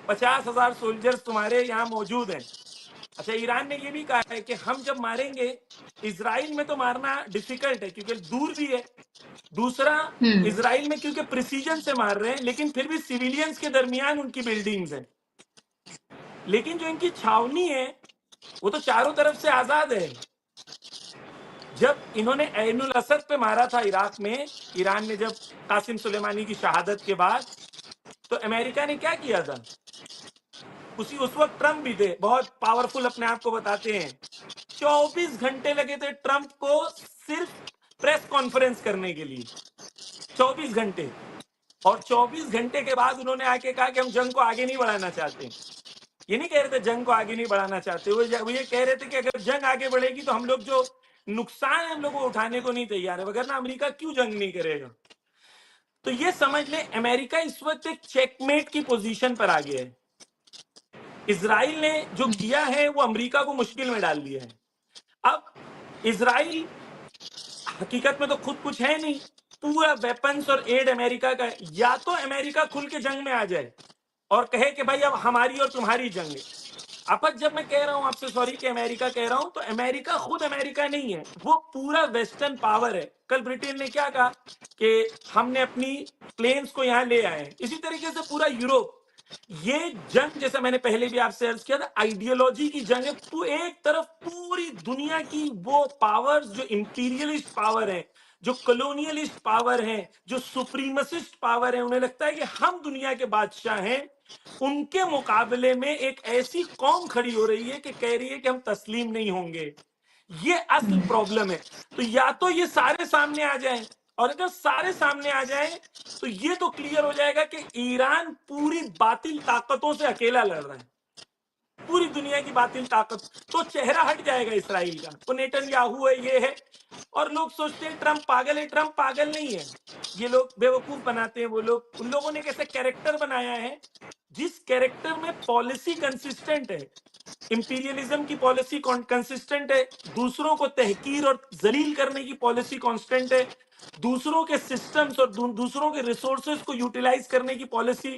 50,000 सोल्जर्स तुम्हारे यहाँ मौजूद हैं। अच्छा, ईरान ने ये भी कहा है कि हम जब मारेंगे, इजराइल में तो मारना डिफिकल्ट है क्योंकि दूर भी है। दूसरा, इजराइल में क्योंकि प्रिसीजन से मार रहे हैं, लेकिन फिर भी सिविलियंस के दरमियान उनकी बिल्डिंग्स हैं। लेकिन जो इनकी छावनी है वो तो चारों तरफ से आजाद है। जब इन्होंने ऐनुल असद पे मारा था इराक में, ईरान ने जब कासिम सुलेमानी की शहादत के बाद, तो अमेरिका ने क्या किया था? उस वक्त ट्रंप भी थे, बहुत पावरफुल अपने आप को बताते हैं। 24 घंटे लगे थे ट्रंप को सिर्फ प्रेस कॉन्फ्रेंस करने के लिए, 24 घंटे। और 24 घंटे के बाद उन्होंने आके कहा कि हम जंग को आगे नहीं बढ़ाना चाहते। ये नहीं कह रहे थे जंग को आगे नहीं बढ़ाना चाहते, वो ये कह रहे थे कि अगर जंग आगे बढ़ेगी तो हम लोग जो नुकसान है हम लोग को उठाने को नहीं तैयार है, वगरना अमेरिका क्यों जंग नहीं करेगा। तो ये समझ ले, अमेरिका इस वक्त एक चेकमेट की पोजीशन पर आ गया है। इजराइल ने जो किया है वो अमेरिका को मुश्किल में डाल दिया है। अब इजराइल हकीकत में तो खुद कुछ है नहीं, पूरा वेपन्स और एड अमेरिका का है। या तो अमेरिका खुल के जंग में आ जाए और कहे कि भाई अब हमारी और तुम्हारी जंग है। अब जब मैं कह रहा हूं आपसे, सॉरी कि अमेरिका कह रहा हूं, तो अमेरिका खुद अमेरिका नहीं है, वो पूरा वेस्टर्न पावर है। कल ब्रिटेन ने क्या कहा कि हमने अपनी प्लेन्स को यहां ले आए। इसी तरीके से पूरा यूरोप, ये जंग जैसा मैंने पहले भी आपसे अर्ज किया था, आइडियोलॉजी की जंग है। एक तरफ पूरी दुनिया की वो पावर्स जो इंपीरियलिस्ट पावर है, जो कॉलोनियलिस्ट पावर है, जो सुप्रीमसिस्ट पावर है, उन्हें लगता है कि हम दुनिया के बादशाह हैं, उनके मुकाबले में एक ऐसी कौम खड़ी हो रही है कि कह रही है कि हम तस्लीम नहीं होंगे। ये असल प्रॉब्लम है। तो या तो ये सारे सामने आ जाएं, और अगर सारे सामने आ जाएं तो ये तो क्लियर हो जाएगा कि ईरान पूरी बातिल ताकतों से अकेला लड़ रहा है, पूरी दुनिया की बातिल ताकत। तो चेहरा हट जाएगा इसराइल का, वो नेतन्याहू है, ये है। और लोग सोचते हैं ट्रंप पागल है, ट्रंप पागल नहीं है, ये लोग बेवकूफ बनाते हैं। वो लोग, उन लोगों ने कैसे कैरेक्टर बनाया है जिस कैरेक्टर में पॉलिसी कंसिस्टेंट है, इंपीरियलिज्म की पॉलिसी कंसिस्टेंट है, दूसरों को तहकीर और जलील करने की पॉलिसी कांस्टेंट है, दूसरों के सिस्टम्स और दूसरों के रिसोर्सेज को यूटिलाइज करने की पॉलिसी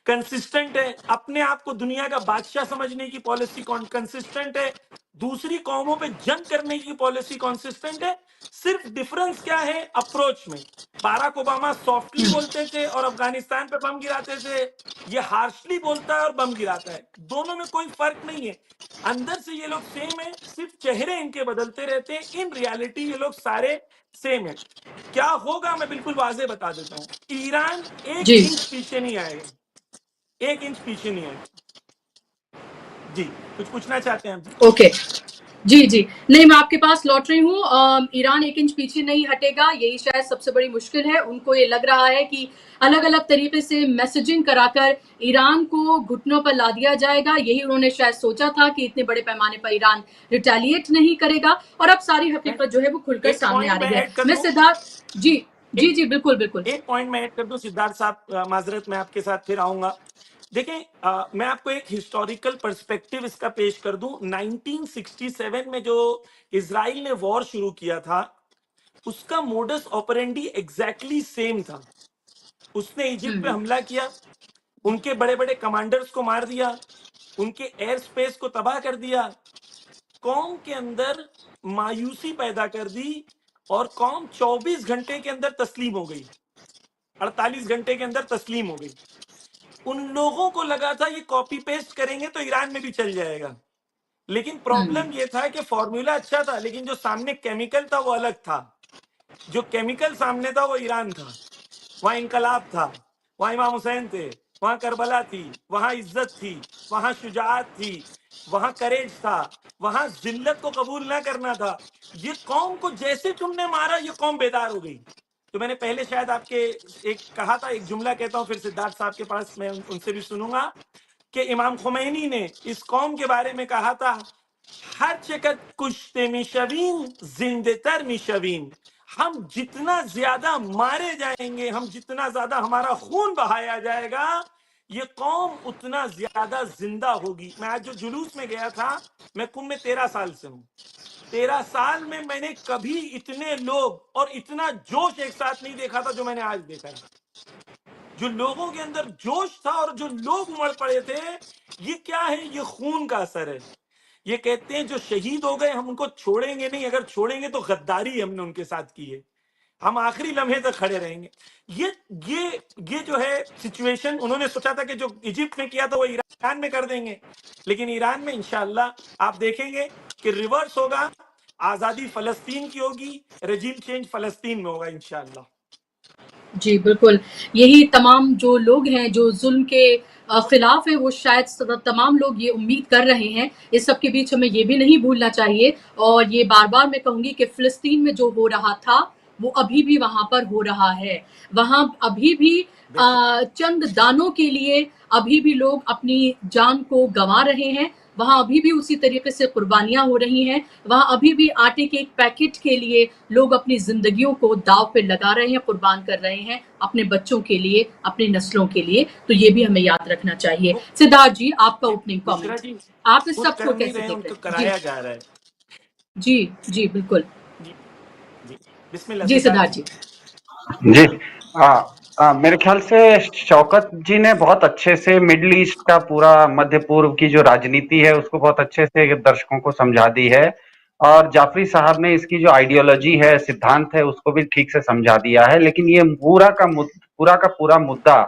कंसिस्टेंट है, अपने आप को दुनिया का बादशाह समझने की पॉलिसी कंसिस्टेंट है, दूसरी कौमों पे जंग करने की पॉलिसी कंसिस्टेंट है। सिर्फ डिफरेंस क्या है? अप्रोच में। बाराक ओबामा सॉफ्टली बोलते थे और अफगानिस्तान पे बम गिराते थे, ये हार्शली बोलता है और बम गिराता है। दोनों में कोई फर्क नहीं है, अंदर से ये लोग सेम है, सिर्फ चेहरे इनके बदलते रहते हैं। इन रियलिटी ये लोग सारे सेम है। क्या होगा मैं बिल्कुल वाजे बता देता हूँ, ईरान एक जी इंच पीछे नहीं आएगा, एक इंच पीछे नहीं आएगा। जी, कुछ पूछना चाहते हैं आप? जी ओके, जी जी, नहीं मैं आपके पास लौट रही हूँ। ईरान एक इंच पीछे नहीं हटेगा, यही शायद सबसे बड़ी मुश्किल है। उनको ये लग रहा है कि अलग अलग तरीके से मैसेजिंग कराकर ईरान को घुटनों पर ला दिया जाएगा। यही उन्होंने शायद सोचा था कि इतने बड़े पैमाने पर ईरान रिटेलिएट नहीं करेगा, और अब सारी हकीकत जो है वो खुलकर सामने आ रही है। मैं सिद्धार्थ जी जी जी बिल्कुल बिल्कुल। एक पॉइंट मैं ऐड कर दूं सिद्धार्थ साहब, माजरत मैं आपके साथ फिर आऊंगा। देखें, मैं आपको एक हिस्टोरिकल पर्सपेक्टिव इसका पेश कर दूं। 1967 में जो इजराइल ने वॉर शुरू किया था, उसका मोडस ऑपरेंडी एग्जैक्टली सेम था। उसने इजिप्ट पे हमला किया, उनके बड़े बड़े कमांडर्स को मार दिया, उनके एयर स्पेस को तबाह कर दिया, कौम के अंदर मायूसी पैदा कर दी, और कौम 24 घंटे के अंदर तस्लीम हो गई, 48 घंटे के अंदर तस्लीम हो गई। उन लोगों को लगा था ये कॉपी पेस्ट करेंगे तो ईरान में भी चल जाएगा, लेकिन प्रॉब्लम ये था कि फॉर्मूला अच्छा था, लेकिन जो सामने केमिकल था वो अलग था। जो केमिकल सामने था वो ईरान था। वहां इनकलाब था, वहां इमाम हुसैन थे, वहां करबला थी, वहां इज्जत थी, वहां शुजाअत थी, वहां करेज था, वहां जिल्लत को कबूल ना करना था। ये कौम को जैसे तुमने मारा, ये कौम बेदार हो गई। तो मैंने पहले शायद आपके एक कहा था, एक जुमला कहता हूं फिर सिद्धार्थ साहब के पास मैं उनसे भी सुनूंगा, कि इमाम खुमैनी ने इस कौम के बारे में कहा था, हर चकत कुश्ते मिशवीन जिंदेतर मिशवीन। हम जितना ज्यादा मारे जाएंगे, हम जितना ज्यादा हमारा खून बहाया जाएगा, ये कौम उतना ज्यादा जिंदा होगी। मैं आज जो जुलूस में गया था, मैं कुंभ में 13 साल से हूं। 13 साल में मैंने कभी इतने लोग और इतना जोश एक साथ नहीं देखा था जो मैंने आज देखा है। जो लोगों के अंदर जोश था और जो लोग उमड़ पड़े थे, ये क्या है? ये खून का असर है। ये कहते हैं जो शहीद हो गए हम उनको छोड़ेंगे नहीं, अगर छोड़ेंगे तो गद्दारी हमने उनके साथ की है, हम आखिरी लम्हे तक खड़े रहेंगे। ये जो है सिचुएशन, उन्होंने सोचा था कि जो इजिप्ट में किया था वो ईरान में कर देंगे, लेकिन ईरान में इंशाल्लाह आप देखेंगे कि रिवर्स होगा। आजादी फलस्तीन की होगी, रेजिम चेंज फलस्तीन में होगा इंशाल्लाह। जी बिल्कुल, यही तमाम जो लोग हैं जो जुल्म के खिलाफ है, वो शायद तमाम लोग ये उम्मीद कर रहे हैं। इस सब के बीच हमें ये भी नहीं भूलना चाहिए, और ये बार बार मैं कहूंगी कि फिलिस्तीन में जो हो रहा था वो अभी भी वहां पर हो रहा है। वहां अभी भी चंद दानों के लिए अभी भी लोग अपनी जान को गंवा रहे हैं। वहां अभी भी उसी तरीके से कुर्बानियां हो रही हैं। वहां अभी भी आटे के एक पैकेट के लिए लोग अपनी जिंदगियों को दाव पे लगा रहे हैं, कुर्बान कर रहे हैं अपने बच्चों के लिए, अपनी नस्लों के लिए। तो ये भी हमें याद रखना चाहिए। सिद्धार्थ जी, आपका ओपनिंग कमेंट, आप इस सब को कैसे देख रहे हैं? कराया जा रहा है। जी जी बिल्कुल जी जी, बिस्मिल्लाह जी सिद्धार्थ जी। जी मेरे ख्याल से शौकत जी ने बहुत अच्छे से मिडिल ईस्ट का पूरा मध्य पूर्व की जो राजनीति है उसको बहुत अच्छे से दर्शकों को समझा दी है, और जाफरी साहब ने इसकी जो आइडियोलॉजी है, सिद्धांत है, उसको भी ठीक से समझा दिया है। लेकिन ये पूरा का पूरा मुद्दा,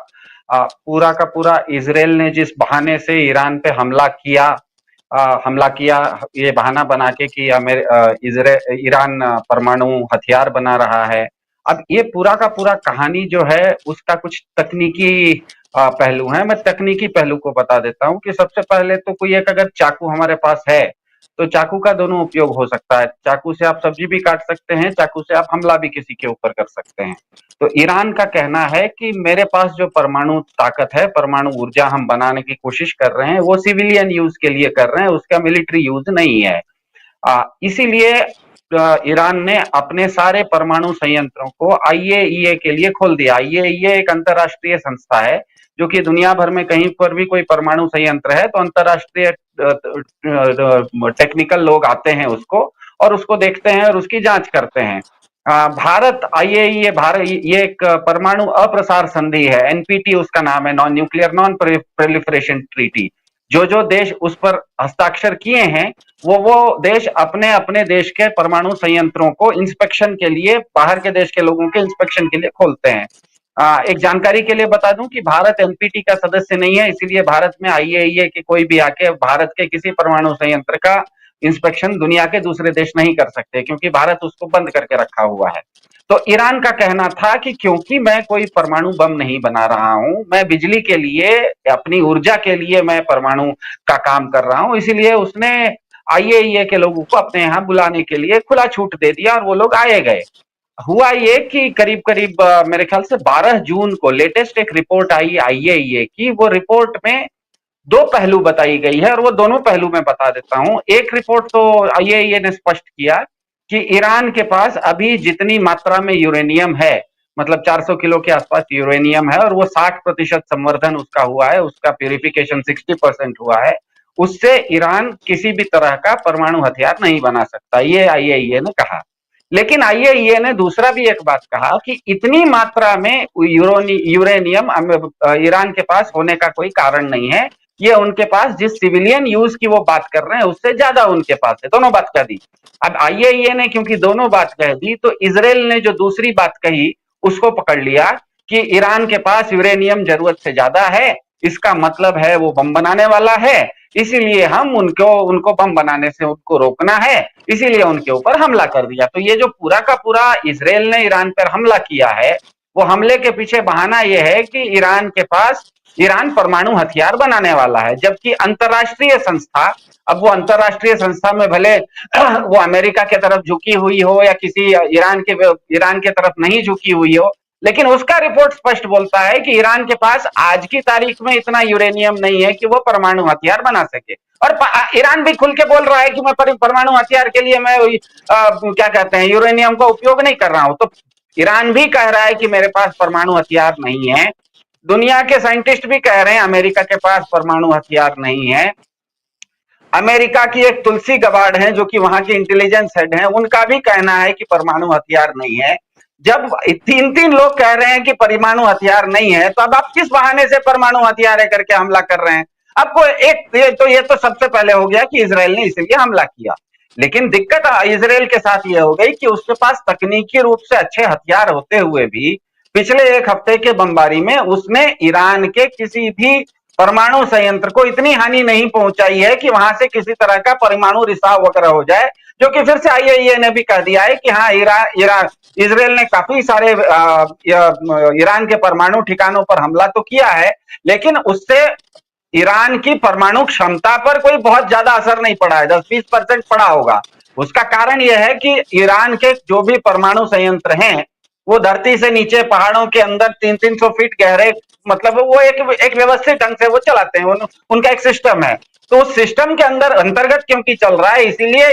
पूरा का पूरा इजराइल ने जिस बहाने से ईरान पे हमला किया, ये बहाना बना के कि ईरान परमाणु हथियार बना रहा है। अब ये पूरा का पूरा कहानी जो है उसका कुछ तकनीकी पहलू हैं। मैं तकनीकी पहलू को बता देता हूँ कि सबसे पहले तो कोई एक अगर चाकू हमारे पास है तो चाकू का दोनों उपयोग हो सकता है। चाकू से आप सब्जी भी काट सकते हैं, चाकू से आप हमला भी किसी के ऊपर कर सकते हैं। तो ईरान का कहना है कि मेरे पास जो परमाणु ताकत है, परमाणु ऊर्जा हम बनाने की कोशिश कर रहे हैं, वो सिविलियन यूज के लिए कर रहे हैं, उसका मिलिट्री यूज नहीं है। इसीलिए ईरान ने अपने सारे परमाणु संयंत्रों को आईएईए के लिए खोल दिया। आईएईए एक अंतरराष्ट्रीय संस्था है जो कि दुनिया भर में कहीं पर भी कोई परमाणु संयंत्र है तो अंतरराष्ट्रीय टेक्निकल लोग आते हैं उसको और उसको देखते हैं और उसकी जांच करते हैं। भारत आईएईए भारत ये एक परमाणु अप्रसार संधि है, एनपीटी उसका नाम है, non nuclear non proliferation treaty. जो देश उस पर हस्ताक्षर किए हैं वो देश अपने अपने देश के परमाणु संयंत्रों को इंस्पेक्शन के लिए, बाहर के देश के लोगों के इंस्पेक्शन के लिए खोलते हैं। एक जानकारी के लिए बता दूं कि भारत एनपीटी का सदस्य नहीं है, इसीलिए भारत में आईएईए के कोई भी आके भारत के किसी परमाणु संयंत्र का इंस्पेक्शन दुनिया के दूसरे देश नहीं कर सकते, क्योंकि भारत उसको बंद करके रखा हुआ है। तो ईरान का कहना था कि क्योंकि मैं कोई परमाणु बम नहीं बना रहा हूं, मैं बिजली के लिए, अपनी ऊर्जा के लिए मैं परमाणु का काम कर रहा हूं, इसीलिए उसने आईएईए के लोगों को अपने यहां बुलाने के लिए खुला छूट दे दिया और वो लोग आए गए। हुआ ये कि करीब करीब मेरे ख्याल से 12 जून को लेटेस्ट एक रिपोर्ट आई आईएईए की। वो रिपोर्ट में दो पहलू बताई गई है और वो दोनों पहलू मैं बता देता हूं। एक रिपोर्ट तो आईएईए ने स्पष्ट किया कि ईरान के पास अभी जितनी मात्रा में यूरेनियम है, मतलब 400 किलो के आसपास यूरेनियम है और वो 60% संवर्धन उसका हुआ है, उसका प्यूरिफिकेशन 60% हुआ है, उससे ईरान किसी भी तरह का परमाणु हथियार नहीं बना सकता, ये आईएईए ने कहा। लेकिन आईएईए ने दूसरा भी एक बात कहा कि इतनी मात्रा में यूरेनियम ईरान के पास होने का कोई कारण नहीं है, ये उनके पास जिस सिविलियन यूज की वो बात कर रहे हैं उससे ज्यादा उनके पास है। दोनों बात कह दी। अब आईएईए ने क्योंकि दोनों बात कह दी तो इजराइल ने जो दूसरी बात कही उसको पकड़ लिया कि ईरान के पास यूरेनियम जरूरत से ज्यादा है, इसका मतलब है वो बम बनाने वाला है, इसीलिए हम उनको बम बनाने से उनको रोकना है, इसीलिए उनके ऊपर हमला कर दिया। तो ये जो पूरा का पूरा इजराइल ने ईरान पर हमला किया है, वो हमले के पीछे बहाना यह है कि ईरान परमाणु हथियार बनाने वाला है, जबकि अंतरराष्ट्रीय संस्था, अब वो अंतरराष्ट्रीय संस्था में भले वो अमेरिका के तरफ झुकी हुई हो या किसी ईरान के तरफ नहीं झुकी हुई हो, लेकिन उसका रिपोर्ट स्पष्ट बोलता है कि ईरान के पास आज की तारीख में इतना यूरेनियम नहीं है कि वो परमाणु हथियार बना सके। और ईरान भी खुल के बोल रहा है कि मैं परमाणु हथियार के लिए मैं क्या कहते हैं यूरेनियम का उपयोग नहीं कर रहा हूं। तो ईरान भी कह रहा है कि मेरे पास परमाणु हथियार नहीं है, दुनिया के साइंटिस्ट भी कह रहे हैं अमेरिका के पास परमाणु हथियार नहीं है। अमेरिका की एक तुलसी गबार्ड है जो कि वहां की इंटेलिजेंस हेड है, उनका भी कहना है कि परमाणु हथियार नहीं है। जब तीन लोग कह रहे हैं कि परमाणु हथियार नहीं है, तो अब आप किस बहाने से परमाणु हथियार है करके हमला कर रहे हैं? आपको ये तो सबसे पहले हो गया कि इजराइल ने इसलिए हमला किया। लेकिन दिक्कत इजराइल के साथ ये हो गई कि उसके पास तकनीकी रूप से अच्छे हथियार होते हुए भी पिछले एक हफ्ते के बमबारी में उसने ईरान के किसी भी परमाणु संयंत्र को इतनी हानि नहीं पहुंचाई है कि वहां से किसी तरह का परमाणु रिसाव वगैरह हो जाए, जो कि फिर से आईएईए ने भी कह दिया है कि हाँ, इजराइल ने काफी सारे ईरान के परमाणु ठिकानों पर हमला तो किया है, लेकिन उससे ईरान की परमाणु क्षमता पर कोई बहुत ज्यादा असर नहीं पड़ा है, 10-20% पड़ा होगा। उसका कारण यह है कि ईरान के जो भी परमाणु संयंत्र हैं वो धरती से नीचे पहाड़ों के अंदर 300-300 फीट गहरे, मतलब वो एक व्यवस्थित ढंग से वो चलाते हैं, उनका एक सिस्टम है। तो उस सिस्टम के अंदर अंतर्गत क्योंकि चल रहा है, इसीलिए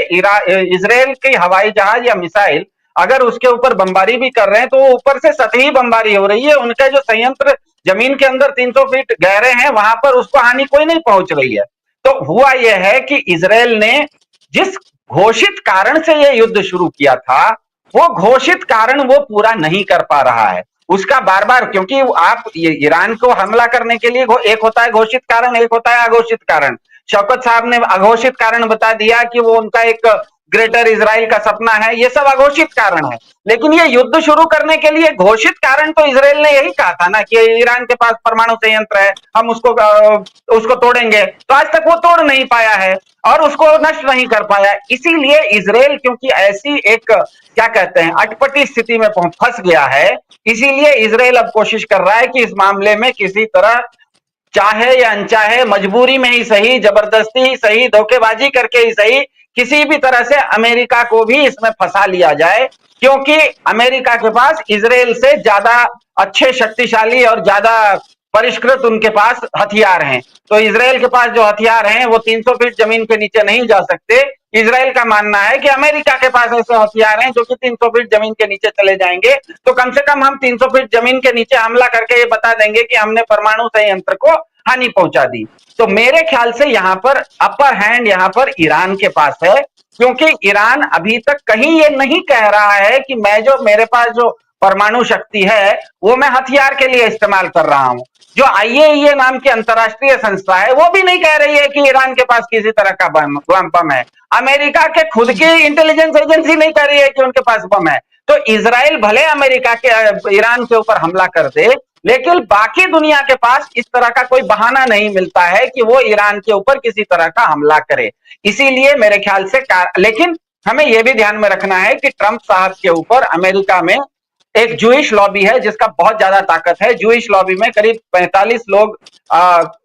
इजराइल की हवाई जहाज या मिसाइल अगर उसके ऊपर बमबारी भी कर रहे हैं तो वो ऊपर से सतही बमबारी हो रही है, उनके जो संयंत्र जमीन के अंदर 300 फीट गहरे हैं वहां पर उसको हानि कोई नहीं पहुंच रही है। तो हुआ यह है कि इजराइल ने जिस घोषित कारण से यह युद्ध शुरू किया था, वो घोषित कारण वो पूरा नहीं कर पा रहा है। उसका बार बार, क्योंकि आप ईरान को हमला करने के लिए एक होता है घोषित कारण, एक होता है अघोषित कारण। शौकत साहब ने अघोषित कारण बता दिया कि वो उनका एक ग्रेटर इजराइल का सपना है, ये सब अघोषित कारण है। लेकिन ये युद्ध शुरू करने के लिए घोषित कारण तो इजराइल ने यही कहा था ना कि ईरान के पास परमाणु संयंत्र है, हम उसको तोड़ेंगे। तो आज तक वो तोड़ नहीं पाया है और उसको नष्ट नहीं कर पाया। इसीलिए इजराइल क्योंकि ऐसी एक क्या कहते हैं अटपटी स्थिति में फंस गया है, इसीलिए इजराइल अब कोशिश कर रहा है कि इस मामले में किसी तरह चाहे या अनचाहे, मजबूरी में ही सही, जबरदस्ती ही सही, धोखेबाजी करके ही सही, किसी भी तरह से अमेरिका को भी इसमें फंसा लिया जाए, क्योंकि अमेरिका के पास इजराइल से ज्यादा अच्छे, शक्तिशाली और ज्यादा परिष्कृत उनके पास हथियार हैं। तो इजराइल के पास जो हथियार हैं वो 300 फीट जमीन के नीचे नहीं जा सकते। इजराइल का मानना है कि अमेरिका के पास ऐसे हथियार हैं जो कि 300 फीट जमीन के नीचे चले जाएंगे, तो कम से कम हम 300 फीट जमीन के नीचे हमला करके ये बता देंगे कि हमने परमाणु संयंत्र को हानि पहुंचा दी। तो मेरे ख्याल से यहाँ पर अपर हैंड यहाँ पर ईरान के पास है, क्योंकि ईरान अभी तक कहीं ये नहीं कह रहा है कि मेरे पास जो परमाणु शक्ति है वो मैं हथियार के लिए इस्तेमाल कर रहा हूं। जो आईएईए नाम की अंतरराष्ट्रीय संस्था है वो भी नहीं कह रही है कि ईरान के पास किसी तरह का बम है। अमेरिका के खुद की इंटेलिजेंस एजेंसी नहीं कह रही है कि उनके पास बम है। तो इजराइल भले अमेरिका के ईरान के ऊपर हमला कर दे, लेकिन बाकी दुनिया के पास इस तरह का कोई बहाना नहीं मिलता है कि वो ईरान के ऊपर किसी तरह का हमला करे। इसीलिए मेरे ख्याल से लेकिन हमें यह भी ध्यान में रखना है कि ट्रंप साहब के ऊपर अमेरिका में एक जूइश लॉबी है जिसका बहुत ज्यादा ताकत है। जूइश लॉबी में करीब 45 लोग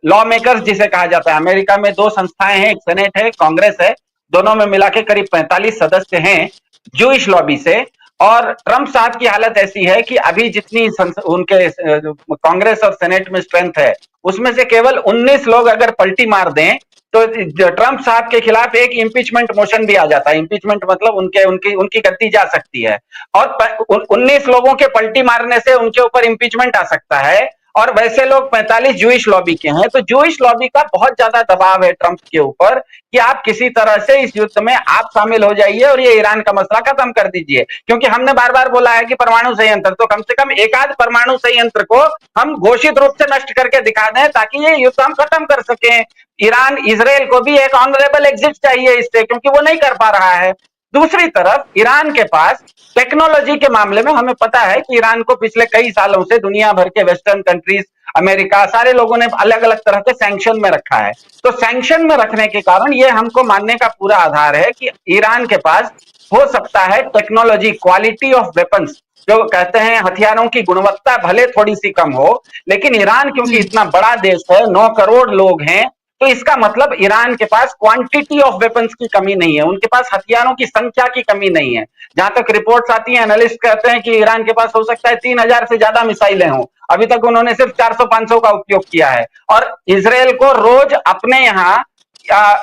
लॉ मेकर्स जिसे कहा जाता है। अमेरिका में 2 संस्थाएं हैं, एक सेनेट है, कांग्रेस है, दोनों में मिला के करीब 45 सदस्य हैं जूइश लॉबी से। और ट्रंप साहब की हालत ऐसी है कि अभी जितनी उनके कांग्रेस और सेनेट में स्ट्रेंथ है उसमें से केवल 19 लोग अगर पलटी मार दें तो ट्रंप साहब के खिलाफ एक इंपीचमेंट मोशन भी आ जाता है। इंपीचमेंट मतलब उनकी गद्दी जा सकती है, और 19 लोगों के पलटी मारने से उनके ऊपर इंपीचमेंट आ सकता है। और वैसे लोग 45 जूइश लॉबी के हैं, तो जूइश लॉबी का बहुत ज्यादा दबाव है ट्रंप के ऊपर कि आप किसी तरह से इस युद्ध में आप शामिल हो जाइए और ये ईरान का मसला खत्म कर दीजिए। क्योंकि हमने बार बार बोला है कि परमाणु संयंत्र, तो कम से कम एक आध परमाणु संयंत्र को हम घोषित रूप से नष्ट करके दिखा दें ताकि ये युद्ध हम खत्म कर सकें। ईरान इजराइल को भी एक ऑनरेबल एग्जिट चाहिए इससे, क्योंकि वो नहीं कर पा रहा है। दूसरी तरफ ईरान के पास टेक्नोलॉजी के मामले में हमें पता है कि ईरान को पिछले कई सालों से दुनिया भर के वेस्टर्न कंट्रीज, अमेरिका, सारे लोगों ने अलग अलग तरह के सैंक्शन में रखा है। तो सैंक्शन में रखने के कारण ये हमको मानने का पूरा आधार है कि ईरान के पास हो सकता है टेक्नोलॉजी, क्वालिटी ऑफ वेपन्स, जो कहते हैं हथियारों की गुणवत्ता भले थोड़ी सी कम हो, लेकिन ईरान क्योंकि इतना बड़ा देश है, 9 करोड़ लोग हैं, तो इसका मतलब ईरान के पास क्वांटिटी ऑफ वेपन्स की कमी नहीं है, उनके पास हथियारों की संख्या की कमी नहीं है। जहां तक रिपोर्ट्स आती हैं, एनालिस्ट कहते हैं कि ईरान के पास हो सकता है 3000 से ज्यादा मिसाइलें हों, अभी तक उन्होंने सिर्फ 400-500 का उपयोग किया है। और इजराइल को रोज अपने यहाँ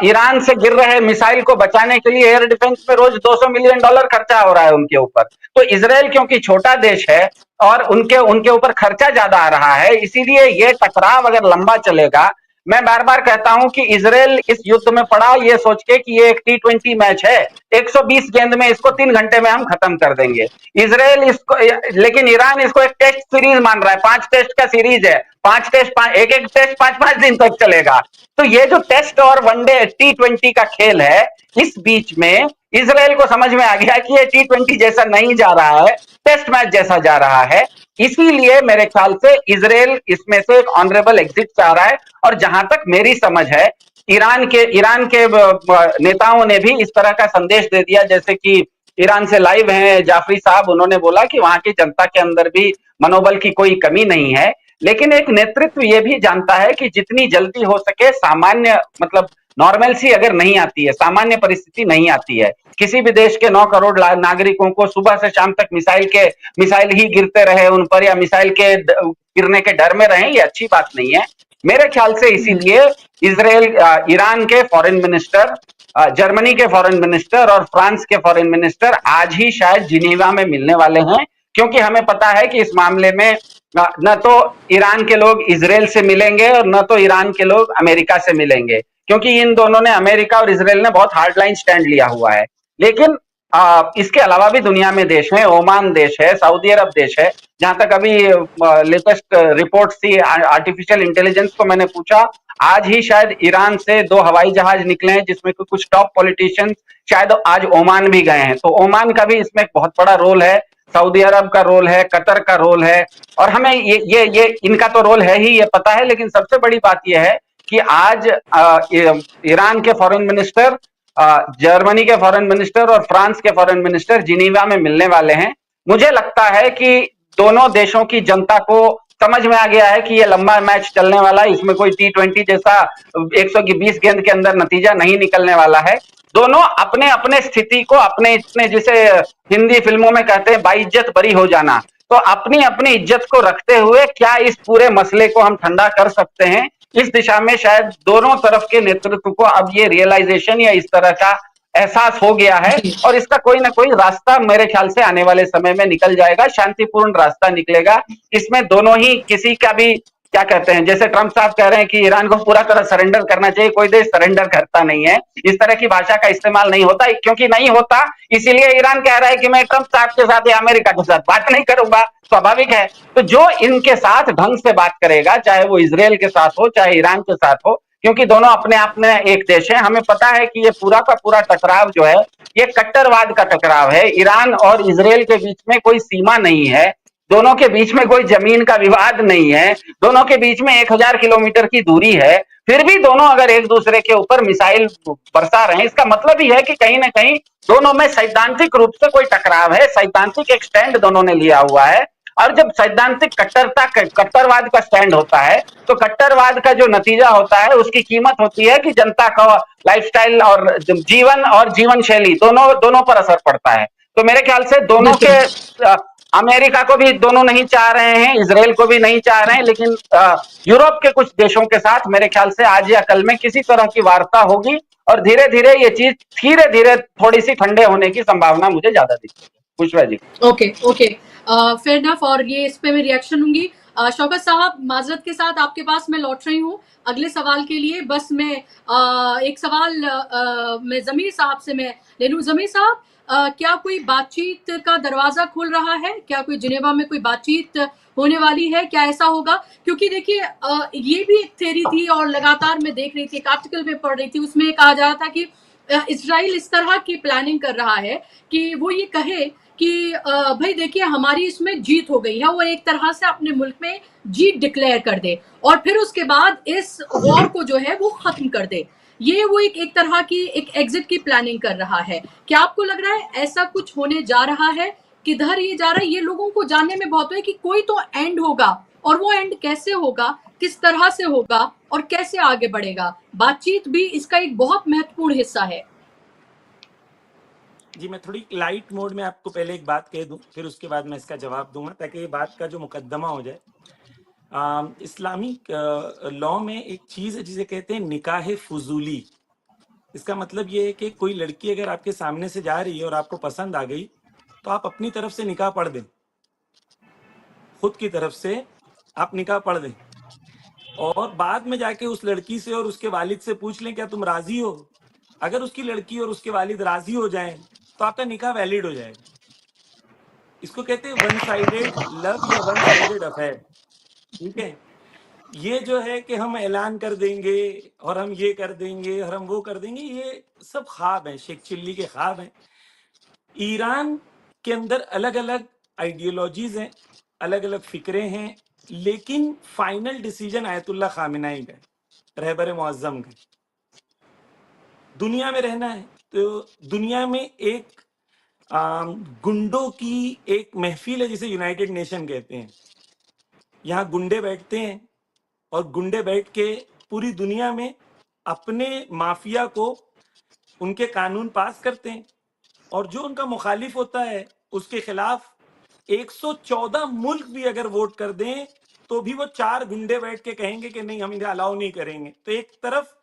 ईरान से गिर रहे मिसाइल को बचाने के लिए एयर डिफेंस में रोज $200 मिलियन खर्चा हो रहा है उनके ऊपर। तो इजराइल क्योंकि छोटा देश है और उनके ऊपर खर्चा ज्यादा आ रहा है, इसीलिए ये टकराव अगर लंबा चलेगा, मैं बार बार कहता हूं कि इजराइल इस युद्ध में पड़ा ये सोच के कि ये एक T20 मैच है, 120 गेंद में इसको 3 घंटे में हम खत्म कर देंगे। इजराइल इसको, लेकिन ईरान इसको एक टेस्ट सीरीज मान रहा है, 5 टेस्ट का सीरीज है, 5 टेस्ट, एक टेस्ट 5-5 दिन तक चलेगा। तो ये जो टेस्ट और वनडे T20 का खेल है, इस बीच में इजराइल को समझ में आ गया कि ये T20 जैसा नहीं जा रहा है, टेस्ट मैच जैसा जा रहा है। इसीलिए मेरे ख्याल से इजराइल इसमें से एक ऑनरेबल एग्जिट चाह रहा है। और जहां तक मेरी समझ है, ईरान के नेताओं ने भी इस तरह का संदेश दे दिया, जैसे कि ईरान से लाइव हैं जाफरी साहब, उन्होंने बोला कि वहां की जनता के अंदर भी मनोबल की कोई कमी नहीं है, लेकिन एक नेतृत्व ये भी जानता है कि जितनी जल्दी हो सके सामान्य, मतलब नॉर्मलसी अगर नहीं आती है, सामान्य परिस्थिति नहीं आती है, किसी भी देश के 9 करोड़ नागरिकों को सुबह से शाम तक मिसाइल ही गिरते रहे उन पर, या मिसाइल के गिरने के डर में रहे, ये अच्छी बात नहीं है मेरे ख्याल से। इसीलिए ईरान के फॉरेन मिनिस्टर, जर्मनी के फॉरेन मिनिस्टर और फ्रांस के फॉरेन मिनिस्टर आज ही शायद जिनेवा में मिलने वाले हैं, क्योंकि हमें पता है कि इस मामले में न तो ईरान के लोग इजराइल से मिलेंगे और न तो ईरान के लोग अमेरिका से मिलेंगे, क्योंकि इन दोनों ने, अमेरिका और इजराइल ने बहुत हार्ड लाइन स्टैंड लिया हुआ है। लेकिन इसके अलावा भी दुनिया में देश हैं, ओमान देश है, सऊदी अरब देश है। जहां तक अभी लेटेस्ट रिपोर्ट थी आर्टिफिशियल इंटेलिजेंस को मैंने पूछा, आज ही शायद ईरान से 2 हवाई जहाज निकले हैं जिसमें कुछ टॉप पॉलिटिशियंस शायद आज ओमान भी गए हैं। तो ओमान का भी इसमें एक बहुत बड़ा रोल है, सऊदी अरब का रोल है, कतर का रोल है, और हमें ये इनका तो रोल है ही, ये पता है। लेकिन सबसे बड़ी बात यह है कि आज ईरान के फॉरेन मिनिस्टर, जर्मनी के फॉरेन मिनिस्टर और फ्रांस के फॉरेन मिनिस्टर जिनीवा में मिलने वाले हैं। मुझे लगता है कि दोनों देशों की जनता को समझ में आ गया है कि ये लंबा मैच चलने वाला है, इसमें कोई T20 जैसा 120 गेंद के अंदर नतीजा नहीं निकलने वाला है। दोनों अपने अपने स्थिति को अपने इतने, जिसे हिंदी फिल्मों में कहते हैं बाइज्जत बरी हो जाना, तो अपनी अपनी इज्जत को रखते हुए क्या इस पूरे मसले को हम ठंडा कर सकते हैं, इस दिशा में शायद दोनों तरफ के नेतृत्व को अब ये रियलाइजेशन या इस तरह का एहसास हो गया है, और इसका कोई ना कोई रास्ता मेरे ख्याल से आने वाले समय में निकल जाएगा, शांतिपूर्ण रास्ता निकलेगा। इसमें दोनों ही, किसी का भी, क्या कहते हैं, जैसे ट्रंप साहब कह रहे हैं कि ईरान को पूरा तरह सरेंडर करना चाहिए, कोई देश सरेंडर करता नहीं है। इस तरह की भाषा का इस्तेमाल नहीं होता, क्योंकि नहीं होता इसीलिए ईरान कह रहा है कि मैं ट्रंप साहब के साथ या अमेरिका के साथ बात नहीं करूंगा, स्वाभाविक है। तो जो इनके साथ ढंग से बात करेगा, चाहे वो इजराइल के साथ हो चाहे ईरान के साथ हो, क्योंकि दोनों अपने आप में एक देश है, हमें पता है कि ये पूरा का पूरा टकराव जो है ये कट्टरवाद का टकराव है। ईरान और इजराइल के बीच में कोई सीमा नहीं है, दोनों के बीच में कोई जमीन का विवाद नहीं है, दोनों के बीच में 1000 किलोमीटर की दूरी है, फिर भी दोनों अगर एक दूसरे के ऊपर मिसाइल बरसा रहे हैं, इसका मतलब ही है कि कहीं ना कहीं दोनों में सैद्धांतिक रूप से कोई टकराव है, सैद्धांतिक एक स्टैंड दोनों ने लिया हुआ है। और जब सैद्धांतिक कट्टरवाद का स्टैंड होता है, तो कट्टरवाद का जो नतीजा होता है उसकी कीमत होती है कि जनता का लाइफस्टाइल और जीवन शैली दोनों पर असर पड़ता है। तो मेरे ख्याल से दोनों के, अमेरिका को भी दोनों नहीं चाह रहे हैं, इजराइल को भी नहीं चाह रहे हैं, लेकिन यूरोप के कुछ देशों के साथ मेरे ख्याल से आज या कल में किसी तरह की वार्ता होगी, और धीरे धीरे ये चीज धीरे धीरे थोड़ी सी ठंडे होने की संभावना मुझे ज्यादा दिखती है। Pushpa ji. Okay okay, fair enough, और ये इस पे मैं रिएक्शन दूंगी। शौकत साहब, माजरत के साथ आपके पास मैं लौट रही हूँ अगले सवाल के लिए। बस मैं एक सवाल मैं जमीर साहब से मैं ले लूँ। जमीर साहब, क्या कोई बातचीत का दरवाजा खुल रहा है? क्या कोई जिनेवा में कोई बातचीत होने वाली है? क्या ऐसा होगा? क्योंकि देखिए, ये भी एक थ्योरी थी और लगातार मैं देख रही थी, एक आर्टिकल में पढ़ रही थी, उसमें कहा जा रहा था कि इजराइल इस तरह की प्लानिंग कर रहा है कि वो ये कहे कि भाई देखिए हमारी इसमें जीत हो गई है, वो एक तरह से अपने मुल्क में जीत डिक्लेयर कर दे और फिर उसके बाद इस वॉर को जो है वो खत्म कर दे। ये वो एक तरह की एक एग्जिट की प्लानिंग कर रहा है। क्या आपको लग रहा है ऐसा कुछ होने जा रहा है? किधर ये जा रहा है? ये लोगों को जानने में बहुत है कि कोई तो एंड होगा, और वो एंड कैसे होगा, किस तरह से होगा और कैसे आगे बढ़ेगा? बातचीत भी इसका एक बहुत महत्वपूर्ण हिस्सा है। जी, मैं थोड़ी लाइट मोड में आपको पहले एक बात कह दूं, फिर उसके बाद मैं इसका जवाब दूंगा, ताकि ये बात का जो मुकद्दमा हो जाए। इस्लामिक लॉ में एक चीज है जिसे कहते हैं निकाह फुजूली। इसका मतलब ये है कि कोई लड़की अगर आपके सामने से जा रही है और आपको पसंद आ गई, तो आप अपनी तरफ से निकाह पढ़ दें, खुद की तरफ से आप निकाह पढ़ दें, और बाद में जाके उस लड़की से और उसके वालिद से पूछ लें क्या तुम राजी हो। अगर उसकी लड़की और उसके वालिद राजी हो जाएं तो आपका निकाह वैलिड हो जाएगा। इसको कहते हैं वन साइडेड लव या वन साइडेड अफेयर। ठीक है, ये जो है कि हम ऐलान कर देंगे और हम ये कर देंगे और हम वो कर देंगे, ये सब ख्वाब हैं, शेख चिल्ली के ख्वाब हैं। ईरान के अंदर अलग अलग आइडियोलॉजीज हैं, अलग अलग फिक्रे हैं, लेकिन फाइनल डिसीजन आयतुल्ला खामेनी का, रहबर मुअज्जम का। दुनिया में रहना है तो दुनिया में एक गुंडों की एक महफिल है जिसे यूनाइटेड नेशन कहते हैं। यहाँ गुंडे बैठते हैं और गुंडे बैठ के पूरी दुनिया में अपने माफिया को उनके कानून पास करते हैं, और जो उनका मुखालिफ होता है उसके खिलाफ 114 मुल्क भी अगर वोट कर दें तो भी वो 4 गुंडे बैठ के कहेंगे कि नहीं, हम इन्हें अलाउ नहीं करेंगे। तो एक तरफ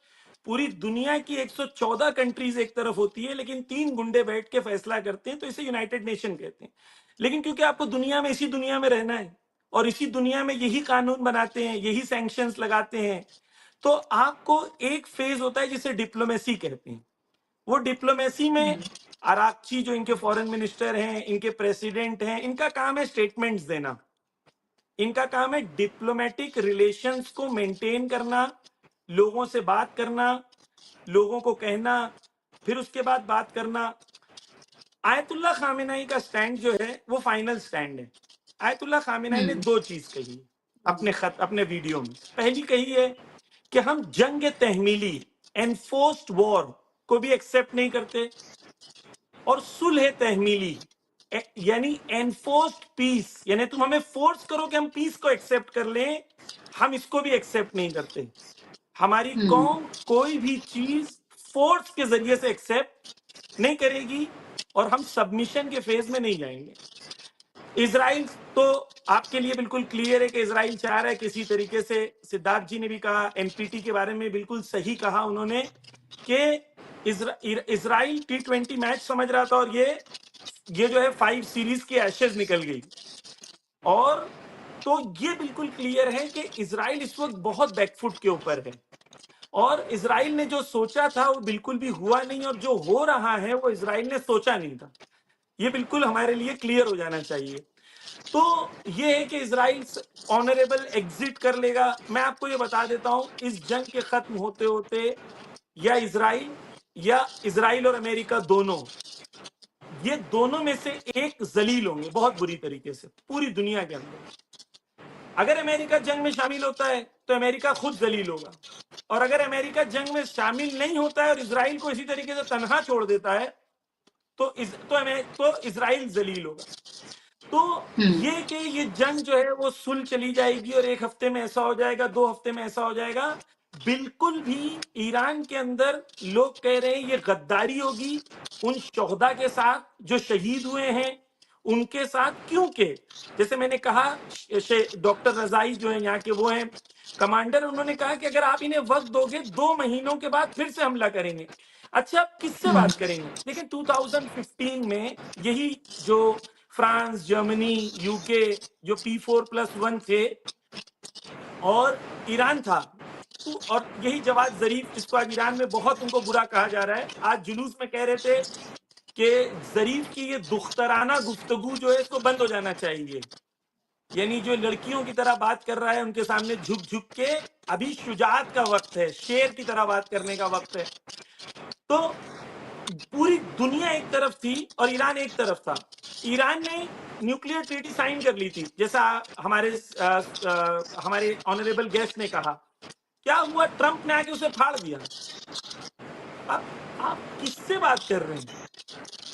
पूरी दुनिया की 114 कंट्रीज एक तरफ होती है, लेकिन 3 गुंडे बैठ के फैसला करते हैं, तो इसे यूनाइटेड नेशन कहते हैं। लेकिन क्योंकि आपको दुनिया में, इसी दुनिया में रहना है और इसी दुनिया में यही कानून बनाते हैं, यही सैंक्शंस लगाते हैं, तो आपको एक फेज होता है जिसे डिप्लोमेसी कहते हैं। वो डिप्लोमेसी में अराक्ची जो इनके फॉरेन मिनिस्टर हैं, इनके प्रेसिडेंट हैं, इनका काम है स्टेटमेंट्स देना, इनका काम है डिप्लोमेटिक रिलेशंस को मेंटेन करना, लोगों से बात करना, लोगों को कहना, फिर उसके बाद बात करना। आयतुल्ला खामेनी का स्टैंड जो है वो फाइनल स्टैंड है। आयतुल्ला खामेनी ने 2 चीज कही अपने वीडियो में। पहली कही है कि हम जंग तहमीली एनफोर्स्ड वॉर को भी एक्सेप्ट नहीं करते, और सुलह तहमीली यानी एनफोर्स्ड पीस, यानी तुम हमें फोर्स करो कि हम पीस को एक्सेप्ट कर लें, हम इसको भी एक्सेप्ट नहीं करते। हमारी कौम कोई भी चीज फोर्स के जरिए से एक्सेप्ट नहीं करेगी, और हम सबमिशन के फेज में नहीं जाएंगे। इजराइल तो आपके लिए बिल्कुल क्लियर है कि इजराइल चाह रहा है किसी तरीके से, सिद्धार्थ जी ने भी कहा, एनपीटी के बारे में बिल्कुल सही कहा उन्होंने, कि इजराइल T20 मैच समझ रहा था, और ये जो है 5 सीरीज की एशेज निकल गई। और तो ये बिल्कुल क्लियर है कि इजराइल इस वक्त बहुत बैकफुट के ऊपर है, और इजराइल ने जो सोचा था वो बिल्कुल भी हुआ नहीं, और जो हो रहा है वो इजराइल ने सोचा नहीं था। ये बिल्कुल हमारे लिए क्लियर हो जाना चाहिए। तो ये है कि इजराइल ऑनरेबल एग्जिट कर लेगा। मैं आपको ये बता देता हूं, इस जंग के खत्म होते होते या इजराइल और अमेरिका दोनों, ये दोनों में से एक जलील होंगे बहुत बुरी तरीके से पूरी दुनिया के अंदर। अगर अमेरिका जंग में शामिल होता है तो अमेरिका खुद जलील होगा, और अगर अमेरिका जंग में शामिल नहीं होता है और इजराइल को इसी तरीके से तनहा छोड़ देता है तो इजराइल जलील होगा। तो ये कि ये जंग जो है वो सुल चली जाएगी और 1 हफ्ते में ऐसा हो जाएगा, 2 हफ्ते में ऐसा हो जाएगा, बिल्कुल भी। ईरान के अंदर लोग कह रहे हैं ये गद्दारी होगी उन शोहदा के साथ जो शहीद हुए हैं उनके साथ, क्योंकि जैसे मैंने कहा, डॉक्टर रजाई जो है यहाँ के वो हैं कमांडर, उन्होंने कहा कि अगर आप इन्हें वक्त दोगे 2 महीनों के बाद फिर से हमला करेंगे। अच्छा, आप किससे बात करेंगे? लेकिन 2015 में यही जो फ्रांस, जर्मनी, यूके जो P4+1 थे और ईरान था, तो और यही जवाद जरीफ जिसको आज ईरान में बहुत उनको बुरा कहा जा रहा है, आज जुलूस में कह रहे थे कि जरीफ की ये दुख्तराना गुफ्तगू जो है इसको बंद हो जाना चाहिए, यानी जो लड़कियों की तरह बात कर रहा है उनके सामने झुक झुक के, अभी शुजात का वक्त है, शेर की तरह बात करने का वक्त है। तो पूरी दुनिया एक तरफ थी और ईरान एक तरफ था। ईरान ने न्यूक्लियर ट्रीटी साइन कर ली थी, जैसा हमारे ऑनरेबल गेस्ट ने कहा। क्या हुआ? ट्रंप ने आके उसे फाड़ दिया। अब आप किससे बात कर रहे हैं?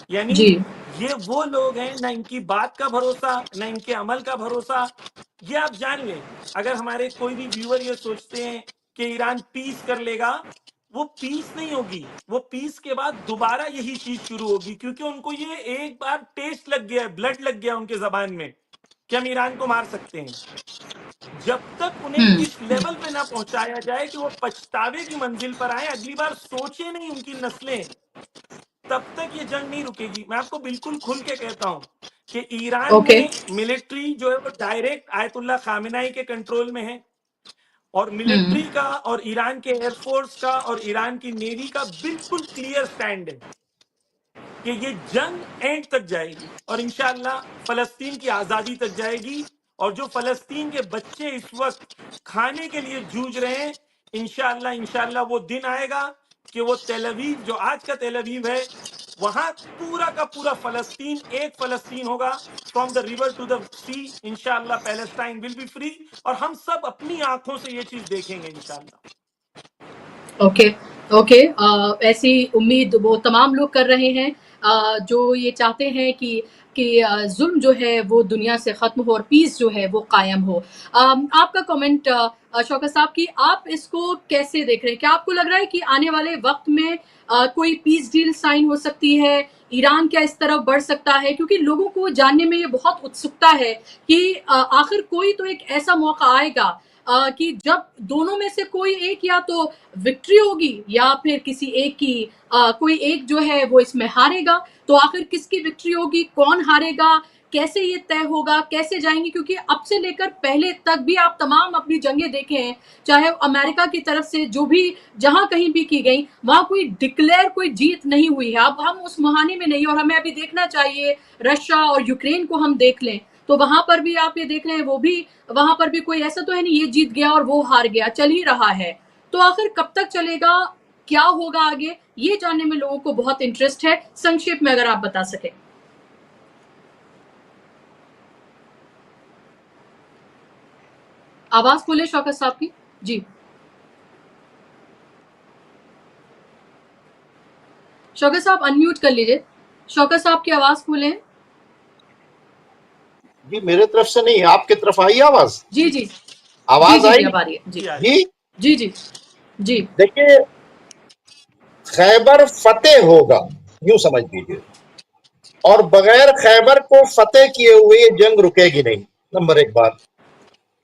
यानी जी। ये वो लोग हैं, ना इनकी बात का भरोसा, ना इनके अमल का भरोसा। ये आप जान लें, अगर हमारे कोई भी व्यूअर ये सोचते हैं कि ईरान पीस कर लेगा, वो पीस नहीं होगी। वो पीस के बाद दोबारा यही चीज शुरू होगी, क्योंकि उनको ये एक बार टेस्ट लग गया है, ब्लड लग गया उनके जबान में कि हम ईरान को मार सकते हैं। जब तक उन्हें इस लेवल पे ना पहुंचाया जाए कि वो पछतावे की मंजिल पर आए, अगली बार सोचे नहीं उनकी नस्लें, तब तक ये जंग नहीं रुकेगी। मैं आपको बिल्कुल खुल के कहता हूं कि ईरान ओके। में मिलिट्री जो है वो डायरेक्ट आयतुल्ला खामेनाई के कंट्रोल में है, और मिलिट्री का और ईरान के एयरफोर्स का और ईरान की नेवी का बिल्कुल क्लियर स्टैंड है कि ये जंग एंड तक जाएगी और इंशाल्लाह फलस्तीन की आजादी तक जाएगी। और जो फलस्तीन के बच्चे इस वक्त खाने के लिए जूझ रहे हैं, इंशाल्लाह वो दिन आएगा कि वो तेल अवीव, जो आज का तेल अवीव है, वहां पूरा का पूरा फलस्तीन एक फलस्तीन होगा, from the river to the sea. इंशाल्लाह पैलेस्टाइन विल बी फ्री, और हम सब अपनी आंखों से ये चीज देखेंगे इंशाल्लाह। ओके। ओके। ऐसी उम्मीद वो तमाम लोग कर रहे हैं जो ये चाहते हैं कि जुल्म जो है वो दुनिया से खत्म हो और पीस जो है वो कायम हो। आपका कमेंट शौकत साहब की, आप इसको कैसे देख रहे हैं? क्या आपको लग रहा है कि आने वाले वक्त में कोई पीस डील साइन हो सकती है? ईरान क्या इस तरफ बढ़ सकता है? क्योंकि लोगों को जानने में ये बहुत उत्सुकता है कि आखिर कोई तो एक ऐसा मौका आएगा कि जब दोनों में से कोई एक या तो विक्ट्री होगी या फिर किसी एक की कोई एक जो है वो इसमें हारेगा। तो आखिर किसकी विक्ट्री होगी, कौन हारेगा, कैसे ये तय होगा, कैसे जाएंगे? क्योंकि अब से लेकर पहले तक भी आप तमाम अपनी जंगें देखे हैं, चाहे अमेरिका की तरफ से जो भी जहां कहीं भी की गई, वहां कोई डिक्लेयर कोई जीत नहीं हुई है। अब हम उस मुहाने में नहीं, और हमें अभी देखना चाहिए रशिया और यूक्रेन को हम देख लें तो वहां पर भी आप ये देख रहे हैं, वो भी वहां पर भी कोई ऐसा तो है नहीं ये जीत गया और वो हार गया, चल ही रहा है। तो आखिर कब तक चलेगा, क्या होगा आगे, ये जानने में लोगों को बहुत इंटरेस्ट है। संक्षेप में अगर आप बता सके। आवाज खोले शौकत साहब की। जी। शौकत साहब अनम्यूट कर लीजिए। शौकत साहब की आवाज खोलें। जी मेरे तरफ से नहीं, आपकी तरफ आई आवाज? जी जी आवाज जी आई? जी अब आ रही है। जी जी जी जी जी देखिए, खैबर फतेह होगा, यूं समझ लीजिए, और बगैर खैबर को फतेह किए हुए ये जंग रुकेगी नहीं। नंबर एक बात,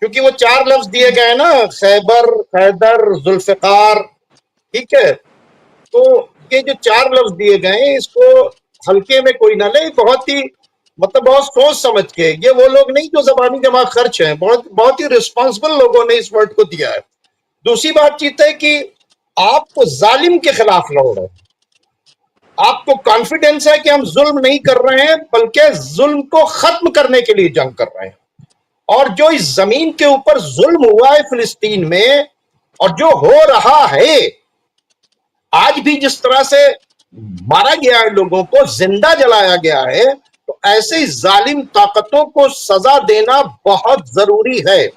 क्योंकि वो 4 लफ्ज दिए गए ना, खैबर, हैदर, जुल्फिकार, ठीक है। तो ये जो 4 लफ्ज दिए गए हैं, इसको हल्के में कोई ना ले, बहुत ही मतलब बहुत सोच समझ के। ये वो लोग नहीं जो जबानी जमा खर्च हैं, बहुत बहुत ही रिस्पॉन्सिबल लोगों ने इस वर्ड को दिया है। दूसरी बातचीत है कि आप जालिम के खिलाफ लड़ रहे हैं, आपको कॉन्फिडेंस है कि हम जुल्म नहीं कर रहे हैं, बल्कि जुल्म को खत्म करने के लिए जंग कर रहे हैं। और जो इस जमीन के ऊपर जुल्म हुआ है फिलिस्तीन में, और जो हो रहा है आज भी, जिस तरह से मारा गया है, लोगों को जिंदा जलाया गया है, तो ऐसे ही जालिम ताकतों को सजा देना बहुत जरूरी है।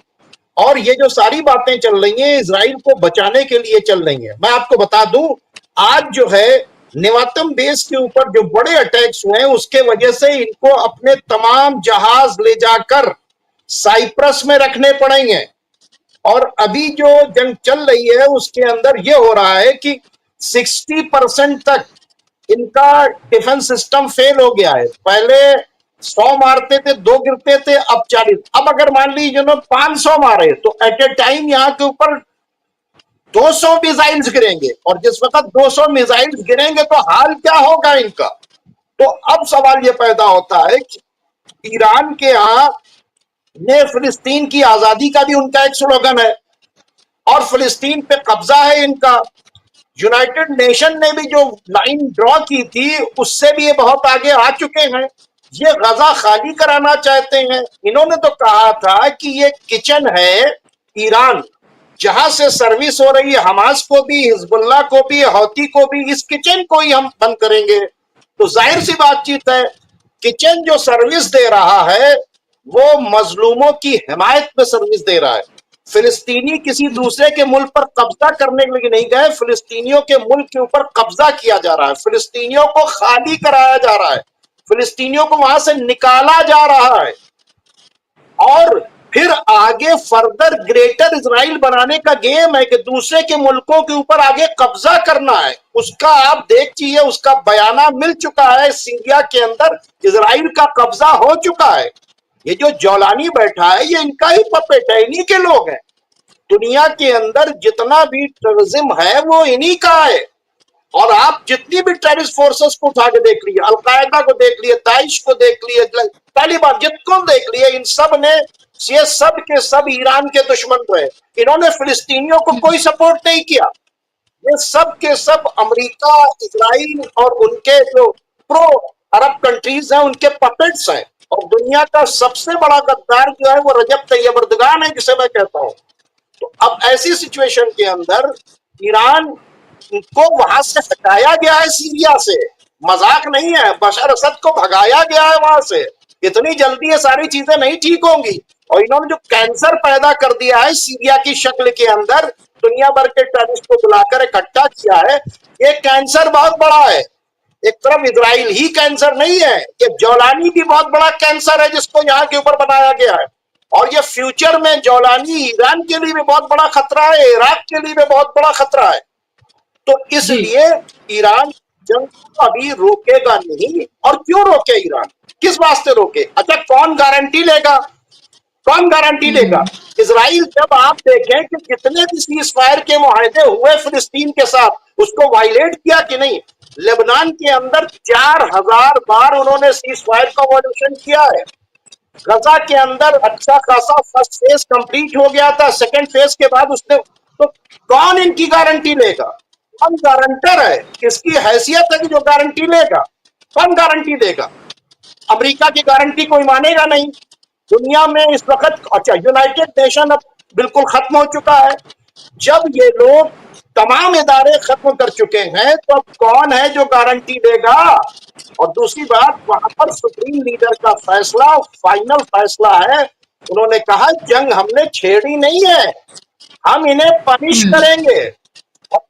और ये जो सारी बातें चल रही हैं, इजराइल को बचाने के लिए चल रही हैं। मैं आपको बता दूं, आज जो है नेवातम बेस के ऊपर जो बड़े अटैक्स हुए हैं, उसके वजह से इनको अपने तमाम जहाज ले जाकर साइप्रस में रखने पड़ेंगे। और अभी जो जंग चल रही है उसके अंदर ये हो रहा है कि 60% तक इनका डिफेंस सिस्टम फेल हो गया है। पहले 100 मारते थे, 2 गिरते थे, अब 40। अब अगर मान लीजिए 500 मारे तो एट ए टाइम यहाँ के ऊपर 200 मिसाइल्स गिरेंगे, और जिस वक्त 200 मिसाइल्स गिरेंगे तो हाल क्या होगा इनका। तो अब सवाल ये पैदा होता है कि ईरान के यहाँ ने फिलिस्तीन की आजादी का भी उनका एक स्लोगन है, और फिलिस्तीन पे कब्जा है इनका। यूनाइटेड नेशन ने भी जो लाइन ड्रॉ की थी, उससे भी ये बहुत आगे आ चुके हैं। ये गजा खाली कराना चाहते हैं। इन्होंने तो कहा था कि ये किचन है ईरान, जहां से सर्विस हो रही है हमास को भी, हिजबुल्लाह को भी, हौती को भी, इस किचन को ही हम बंद करेंगे। तो जाहिर सी बातचीत है, किचन जो सर्विस दे रहा है वो मजलूमों की हिमायत में सर्विस दे रहा है। फिलिस्तीनी किसी दूसरे के मुल्क पर कब्जा करने के लिए नहीं गए, फिलिस्तीनियों के मुल्क के ऊपर कब्जा किया जा रहा है, फिलिस्तीनियों को खाली कराया जा रहा है, फिलिस्तीनियों को वहां से निकाला जा रहा है, और फिर आगे फर्दर ग्रेटर इजराइल बनाने का गेम है कि दूसरे के मुल्कों के ऊपर आगे कब्जा करना है। उसका आप देखिए, उसका बयाना मिल चुका है। सीरिया के अंदर इजराइल का कब्जा हो चुका है। ये जो जौलानी बैठा है, ये इनका ही पपेट है, इन्हीं के लोग हैं। दुनिया के अंदर जितना भी टेररिज्म है वो इन्हीं का है। और आप जितनी भी टेररिस्ट फोर्सेस को उठा के देख लिए, अलकायदा को देख लिए, दाइश को देख लिए, तालिबान, जितको देख लिए, इन सब ने, ये सब के सब ईरान के दुश्मन रहे। इन्होंने फिलिस्तीनियों को कोई सपोर्ट नहीं किया। ये सब के सब अमेरिका, इजराइल और उनके जो प्रो अरब कंट्रीज हैं, उनके पपेट्स हैं। और दुनिया का सबसे बड़ा गद्दार जो है वो रजब तैयब एर्दोगान है, जिसे मैं कहता हूं। तो अब ऐसी सिचुएशन के अंदर ईरान को वहां से हटाया गया है, सीरिया से, मजाक नहीं है। बशर असद को भगाया गया है वहां से। इतनी जल्दी ये सारी चीजें नहीं ठीक होंगी। और इन्होंने जो कैंसर पैदा कर दिया है सीरिया की शक्ल के अंदर, दुनिया भर के टेररिस्ट को बुलाकर इकट्ठा किया है, ये कैंसर बहुत बड़ा है। एक तरफ इजराइल ही कैंसर नहीं है, ये जौलानी भी बहुत बड़ा कैंसर है जिसको यहाँ के ऊपर बनाया गया है। और ये फ्यूचर में जौलानी ईरान के लिए भी बहुत बड़ा खतरा है, इराक के लिए भी बहुत बड़ा खतरा है। तो इसलिए ईरान जंग को अभी रोकेगा नहीं। और क्यों रोके ईरान, किस वास्ते रोके? अच्छा, कौन गारंटी लेगा? कौन गारंटी लेगा? इजराइल, जब आप देखें कि जितने भी सीज फायर के मुआहदे हुए फिलिस्तीन के साथ, उसको वायलेट किया कि नहीं? लेबनान के अंदर 4000 बार उन्होंने सीज फायर का वायलेशन किया है। गजा के अंदर अच्छा खासा फर्स्ट फेज कंप्लीट हो गया था, सेकंड फेज के बाद उसने, तो कौन इनकी गारंटी लेगा? कौन गारंटर है? किसकी हैसियत है कि जो गारंटी लेगा? कौन गारंटी देगा? अमेरिका की गारंटी कोई मानेगा नहीं। दुनिया में इस वक्त, अच्छा, यूनाइटेड नेशन अब बिल्कुल खत्म हो चुका है। जब ये लोग तमाम इदारे खत्म कर चुके हैं, तो अब कौन है जो गारंटी देगा? और दूसरी बात, वहां पर सुप्रीम लीडर का फैसला फाइनल फैसला है। उन्होंने कहा जंग हमने छेड़ी नहीं है, हम इन्हें पनिश करेंगे।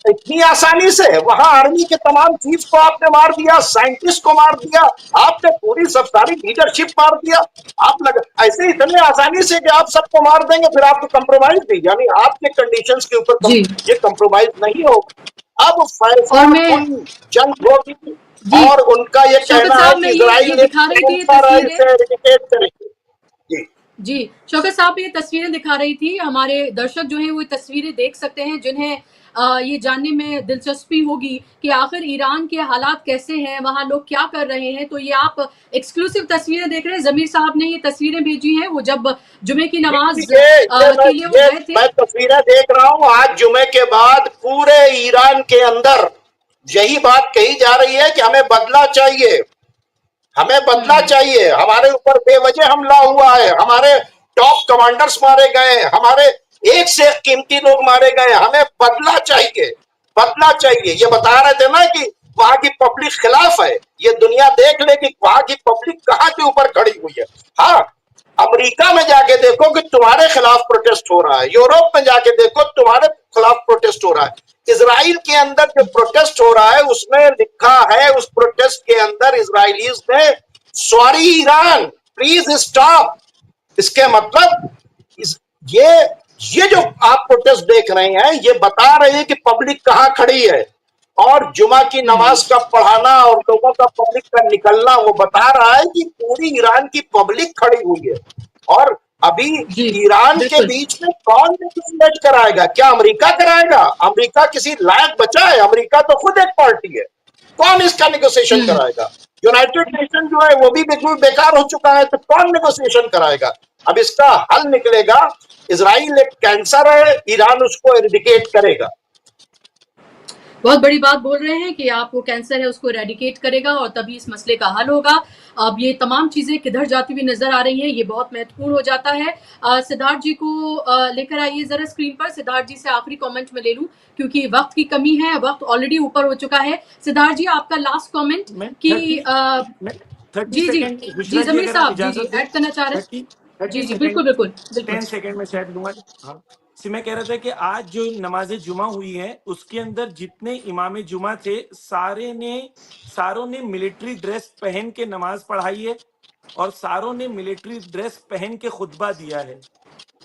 इतनी आसानी से वहां आर्मी के तमाम चीफ को आपने मार दिया, साइंटिस्ट को मार दिया, आपने पूरी सब सारी लीडरशिप मार दिया। आप ऐसे इतने आसानी से कि आप सबको मार देंगे फिर आपको कंप्रोमाइज नहीं, यानी आपके कंडीशंस के ऊपर जी ये कंप्रोमाइज नहीं होगा। अब और फैसला मैं कोई जंग होगी जी और उनका ये शौकत कहना है साहब, कि मैं इजराइल ये ने दिखा रही थी ये से तस्वीरें। एडिकेट करेंगे। जी जी शौकत साहब, ये तस्वीरें दिखा रही थी, हमारे दर्शक जो हैं वो ये तस्वीरें देख सकते हैं, जिन्हें ये जानने में दिलचस्पी होगी कि आखिर ईरान के हालात कैसे हैं, वहां लोग क्या कर रहे हैं। तो ये आप एक्सक्लूसिव तस्वीरें देख रहे हैं, जमीर साहब ने ये तस्वीरें भेजी हैं, वो जब जुमे की नमाज के लिए वो गए थे। मैं तस्वीरें देख रहा हूं। आज जुमे के बाद पूरे ईरान के अंदर यही बात कही जा रही है कि हमें बदला चाहिए, हमें बदला चाहिए, हमारे ऊपर बेवजह हमला हुआ है, हमारे टॉप कमांडर्स मारे गए, हमारे एक से एक कीमती लोग मारे गए, हमें बदला चाहिए, बदला चाहिए। ये बता रहे थे ना कि वहां की पब्लिक खिलाफ है, ये दुनिया देख ले कि वहां की पब्लिक कहां के ऊपर खड़ी हुई है। हाँ, अमेरिका में जाके देखो कि तुम्हारे खिलाफ प्रोटेस्ट हो रहा है, यूरोप में जाके देखो तुम्हारे खिलाफ प्रोटेस्ट हो रहा है। इजराइल के अंदर जो प्रोटेस्ट हो रहा है उसमें लिखा है, उस प्रोटेस्ट के अंदर इजराइलीज ने सॉरी ईरान प्लीज स्टॉप। इसके मतलब ये ये जो आप प्रोटेस्ट देख रहे हैं ये बता रहे हैं कि पब्लिक कहां खड़ी है, और जुमा की नमाज का पढ़ाना और लोगों का पब्लिक का निकलना वो बता रहा है कि पूरी ईरान की पब्लिक खड़ी हुई है। और अभी ईरान के बीच में कौन नेगोशिएट कराएगा? क्या अमेरिका कराएगा? अमेरिका किसी लायक बचा है? अमेरिका तो खुद एक पार्टी है, कौन इसका नेगोशिएशन कराएगा? यूनाइटेड नेशन जो है वो भी बिल्कुल बेकार हो चुका है, तो कौन नेगोशिएशन कराएगा? अब इसका हल निकलेगा, इजराइल एक कैंसर है, ईरान उसको एरिडिकेट करेगा। बहुत बड़ी बात बोल रहे हैं कि आप वो कैंसर है उसको रेडिकेट करेगा और तभी इस मसले का हल होगा। अब ये तमाम चीजें किधर जाती हुई नजर आ रही हैं, ये बहुत महत्वपूर्ण हो जाता है। सिद्धार्थ जी को लेकर आइए जरा स्क्रीन पर। सिद्धार्थ जी से आखिरी कमेंट में ले लूं क्योंकि वक्त की कमी है, वक्त ऑलरेडी ऊपर हो चुका है। सिद्धार्थ जी, आपका लास्ट कमेंट कि जी जमीर साहब जी ऐड करना चाह रहे हैं। जी बिल्कुल बिल्कुल बिल्कुल 10 सेकंड में शायद लूंगा। हाँ, मैं कह रहा था कि आज जो नमाज जुमा हुई है उसके अंदर जितने इमाम जुमा थे सारों ने मिलिट्री ड्रेस पहन के नमाज पढ़ाई है और सारों ने मिलिट्री ड्रेस पहन के खुतबा दिया है।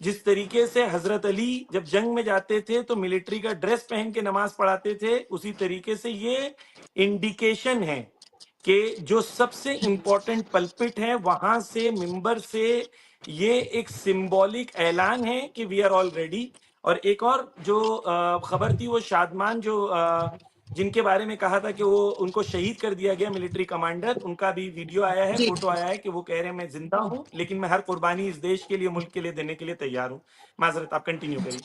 जिस तरीके से हजरत अली जब जंग में जाते थे तो मिलिट्री का ड्रेस पहन के नमाज पढ़ाते थे, उसी तरीके से ये इंडिकेशन है कि जो सबसे इंपॉर्टेंट पल्पिट है वहां से मिंबर से ये एक सिंबॉलिक ऐलान है कि वी आर ऑल रेडी। और एक और जो खबर थी वो शादमान जो जिनके बारे में कहा था कि वो उनको शहीद कर दिया गया मिलिट्री कमांडर, उनका भी वीडियो आया है, फोटो आया है कि वो कह रहे हैं मैं जिंदा हूं लेकिन मैं हर कुर्बानी इस देश के लिए, मुल्क के लिए देने के लिए तैयार हूं। माजरत, आप कंटिन्यू करिए।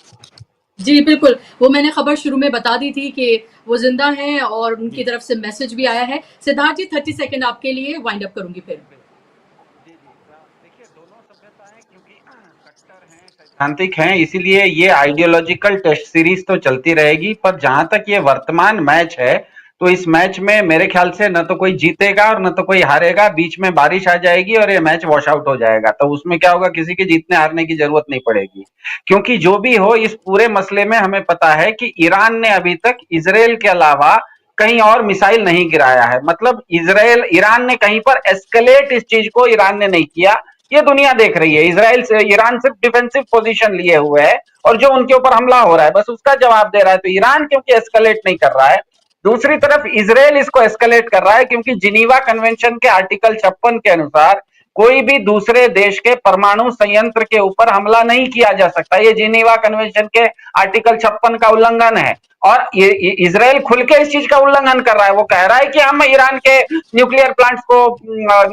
जी बिल्कुल, वो मैंने खबर शुरू में बता दी थी कि वो जिंदा हैं और उनकी तरफ से मैसेज भी आया है। सिद्धार्थ जी 30 सेकंड आपके लिए, वाइंड अप करूंगी फिर। देखिए, दोनों सभ्यताएं क्योंकि कट्टर हैं, सैद्धांतिक हैं, इसीलिए ये आइडियोलॉजिकल टेस्ट सीरीज तो चलती रहेगी। पर जहां तक ये वर्तमान मैच है तो इस मैच में मेरे ख्याल से न तो कोई जीतेगा और न तो कोई हारेगा, बीच में बारिश आ जाएगी और ये मैच वॉश आउट हो जाएगा। तो उसमें क्या होगा, किसी के जीतने हारने की जरूरत नहीं पड़ेगी। क्योंकि जो भी हो, इस पूरे मसले में हमें पता है कि ईरान ने अभी तक इजराइल के अलावा कहीं और मिसाइल नहीं गिराया है। मतलब ईरान ने कहीं पर एस्केलेट इस चीज को ईरान ने नहीं किया। ये दुनिया देख रही है। ईरान सिर्फ डिफेंसिव पोजीशन लिए हुए है और जो उनके ऊपर हमला हो रहा है बस उसका जवाब दे रहा है। तो ईरान क्योंकि एस्केलेट नहीं कर रहा है, दूसरी तरफ इजराइल इसको एस्केलेट कर रहा है क्योंकि जिनीवा कन्वेंशन के आर्टिकल 56 के अनुसार कोई भी दूसरे देश के परमाणु संयंत्र के ऊपर हमला नहीं किया जा सकता। ये जिनीवा कन्वेंशन के आर्टिकल 56 का उल्लंघन है और ये इजराइल खुल के इस चीज का उल्लंघन कर रहा है। वो कह रहा है कि हम ईरान के न्यूक्लियर प्लांट्स को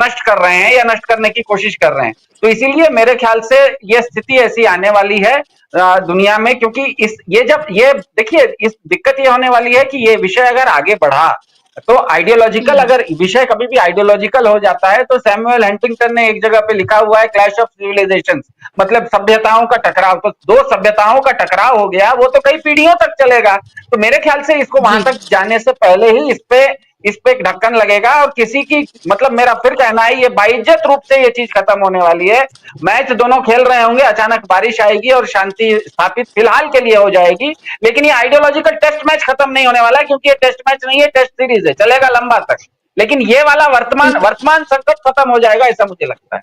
नष्ट कर रहे हैं या नष्ट करने की कोशिश कर रहे हैं। तो इसीलिए मेरे ख्याल से ये स्थिति ऐसी आने वाली है दुनिया में, क्योंकि ये देखिए, इस दिक्कत ये होने वाली है कि ये विषय अगर आगे बढ़ा तो आइडियोलॉजिकल, अगर विषय कभी भी आइडियोलॉजिकल हो जाता है तो सैमुअल हंटिंगटन ने एक जगह पे लिखा हुआ है क्लैश ऑफ सिविलाइजेशंस, मतलब सभ्यताओं का टकराव। तो दो सभ्यताओं का टकराव हो गया, वो तो कई पीढ़ियों तक चलेगा। तो मेरे ख्याल से इसको वहां तक जाने से पहले ही इस पे इस पे एक ढक्कन लगेगा और किसी की मतलब मेरा फिर कहना है ये बाइज्जत रूप से ये चीज खत्म होने वाली है। मैच दोनों खेल रहे होंगे, अचानक बारिश आएगी और शांति स्थापित फिलहाल के लिए हो जाएगी, लेकिन ये आइडियोलॉजिकल टेस्ट मैच खत्म नहीं होने वाला, क्योंकि ये टेस्ट मैच नहीं है, टेस्ट सीरीज है, चलेगा लंबा तक। लेकिन ये वाला वर्तमान संकट खत्म हो जाएगा, ऐसा मुझे लगता है।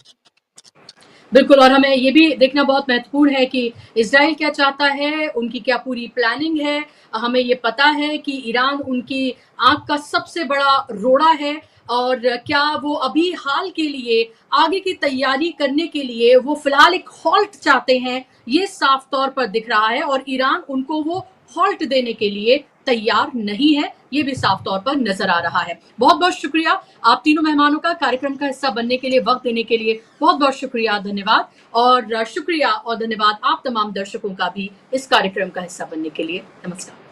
बिल्कुल, और हमें ये भी देखना बहुत महत्वपूर्ण है कि इज़राइल क्या चाहता है, उनकी क्या पूरी प्लानिंग है। हमें ये पता है कि ईरान उनकी आँख का सबसे बड़ा रोड़ा है, और क्या वो अभी हाल के लिए आगे की तैयारी करने के लिए वो फिलहाल एक हॉल्ट चाहते हैं, ये साफ तौर पर दिख रहा है, और ईरान उनको वो हॉल्ट देने के लिए तैयार नहीं है, ये भी साफ तौर पर नजर आ रहा है। बहुत बहुत शुक्रिया आप तीनों मेहमानों का कार्यक्रम का हिस्सा बनने के लिए, वक्त देने के लिए बहुत बहुत शुक्रिया, धन्यवाद। और शुक्रिया और धन्यवाद आप तमाम दर्शकों का भी इस कार्यक्रम का हिस्सा बनने के लिए। नमस्कार।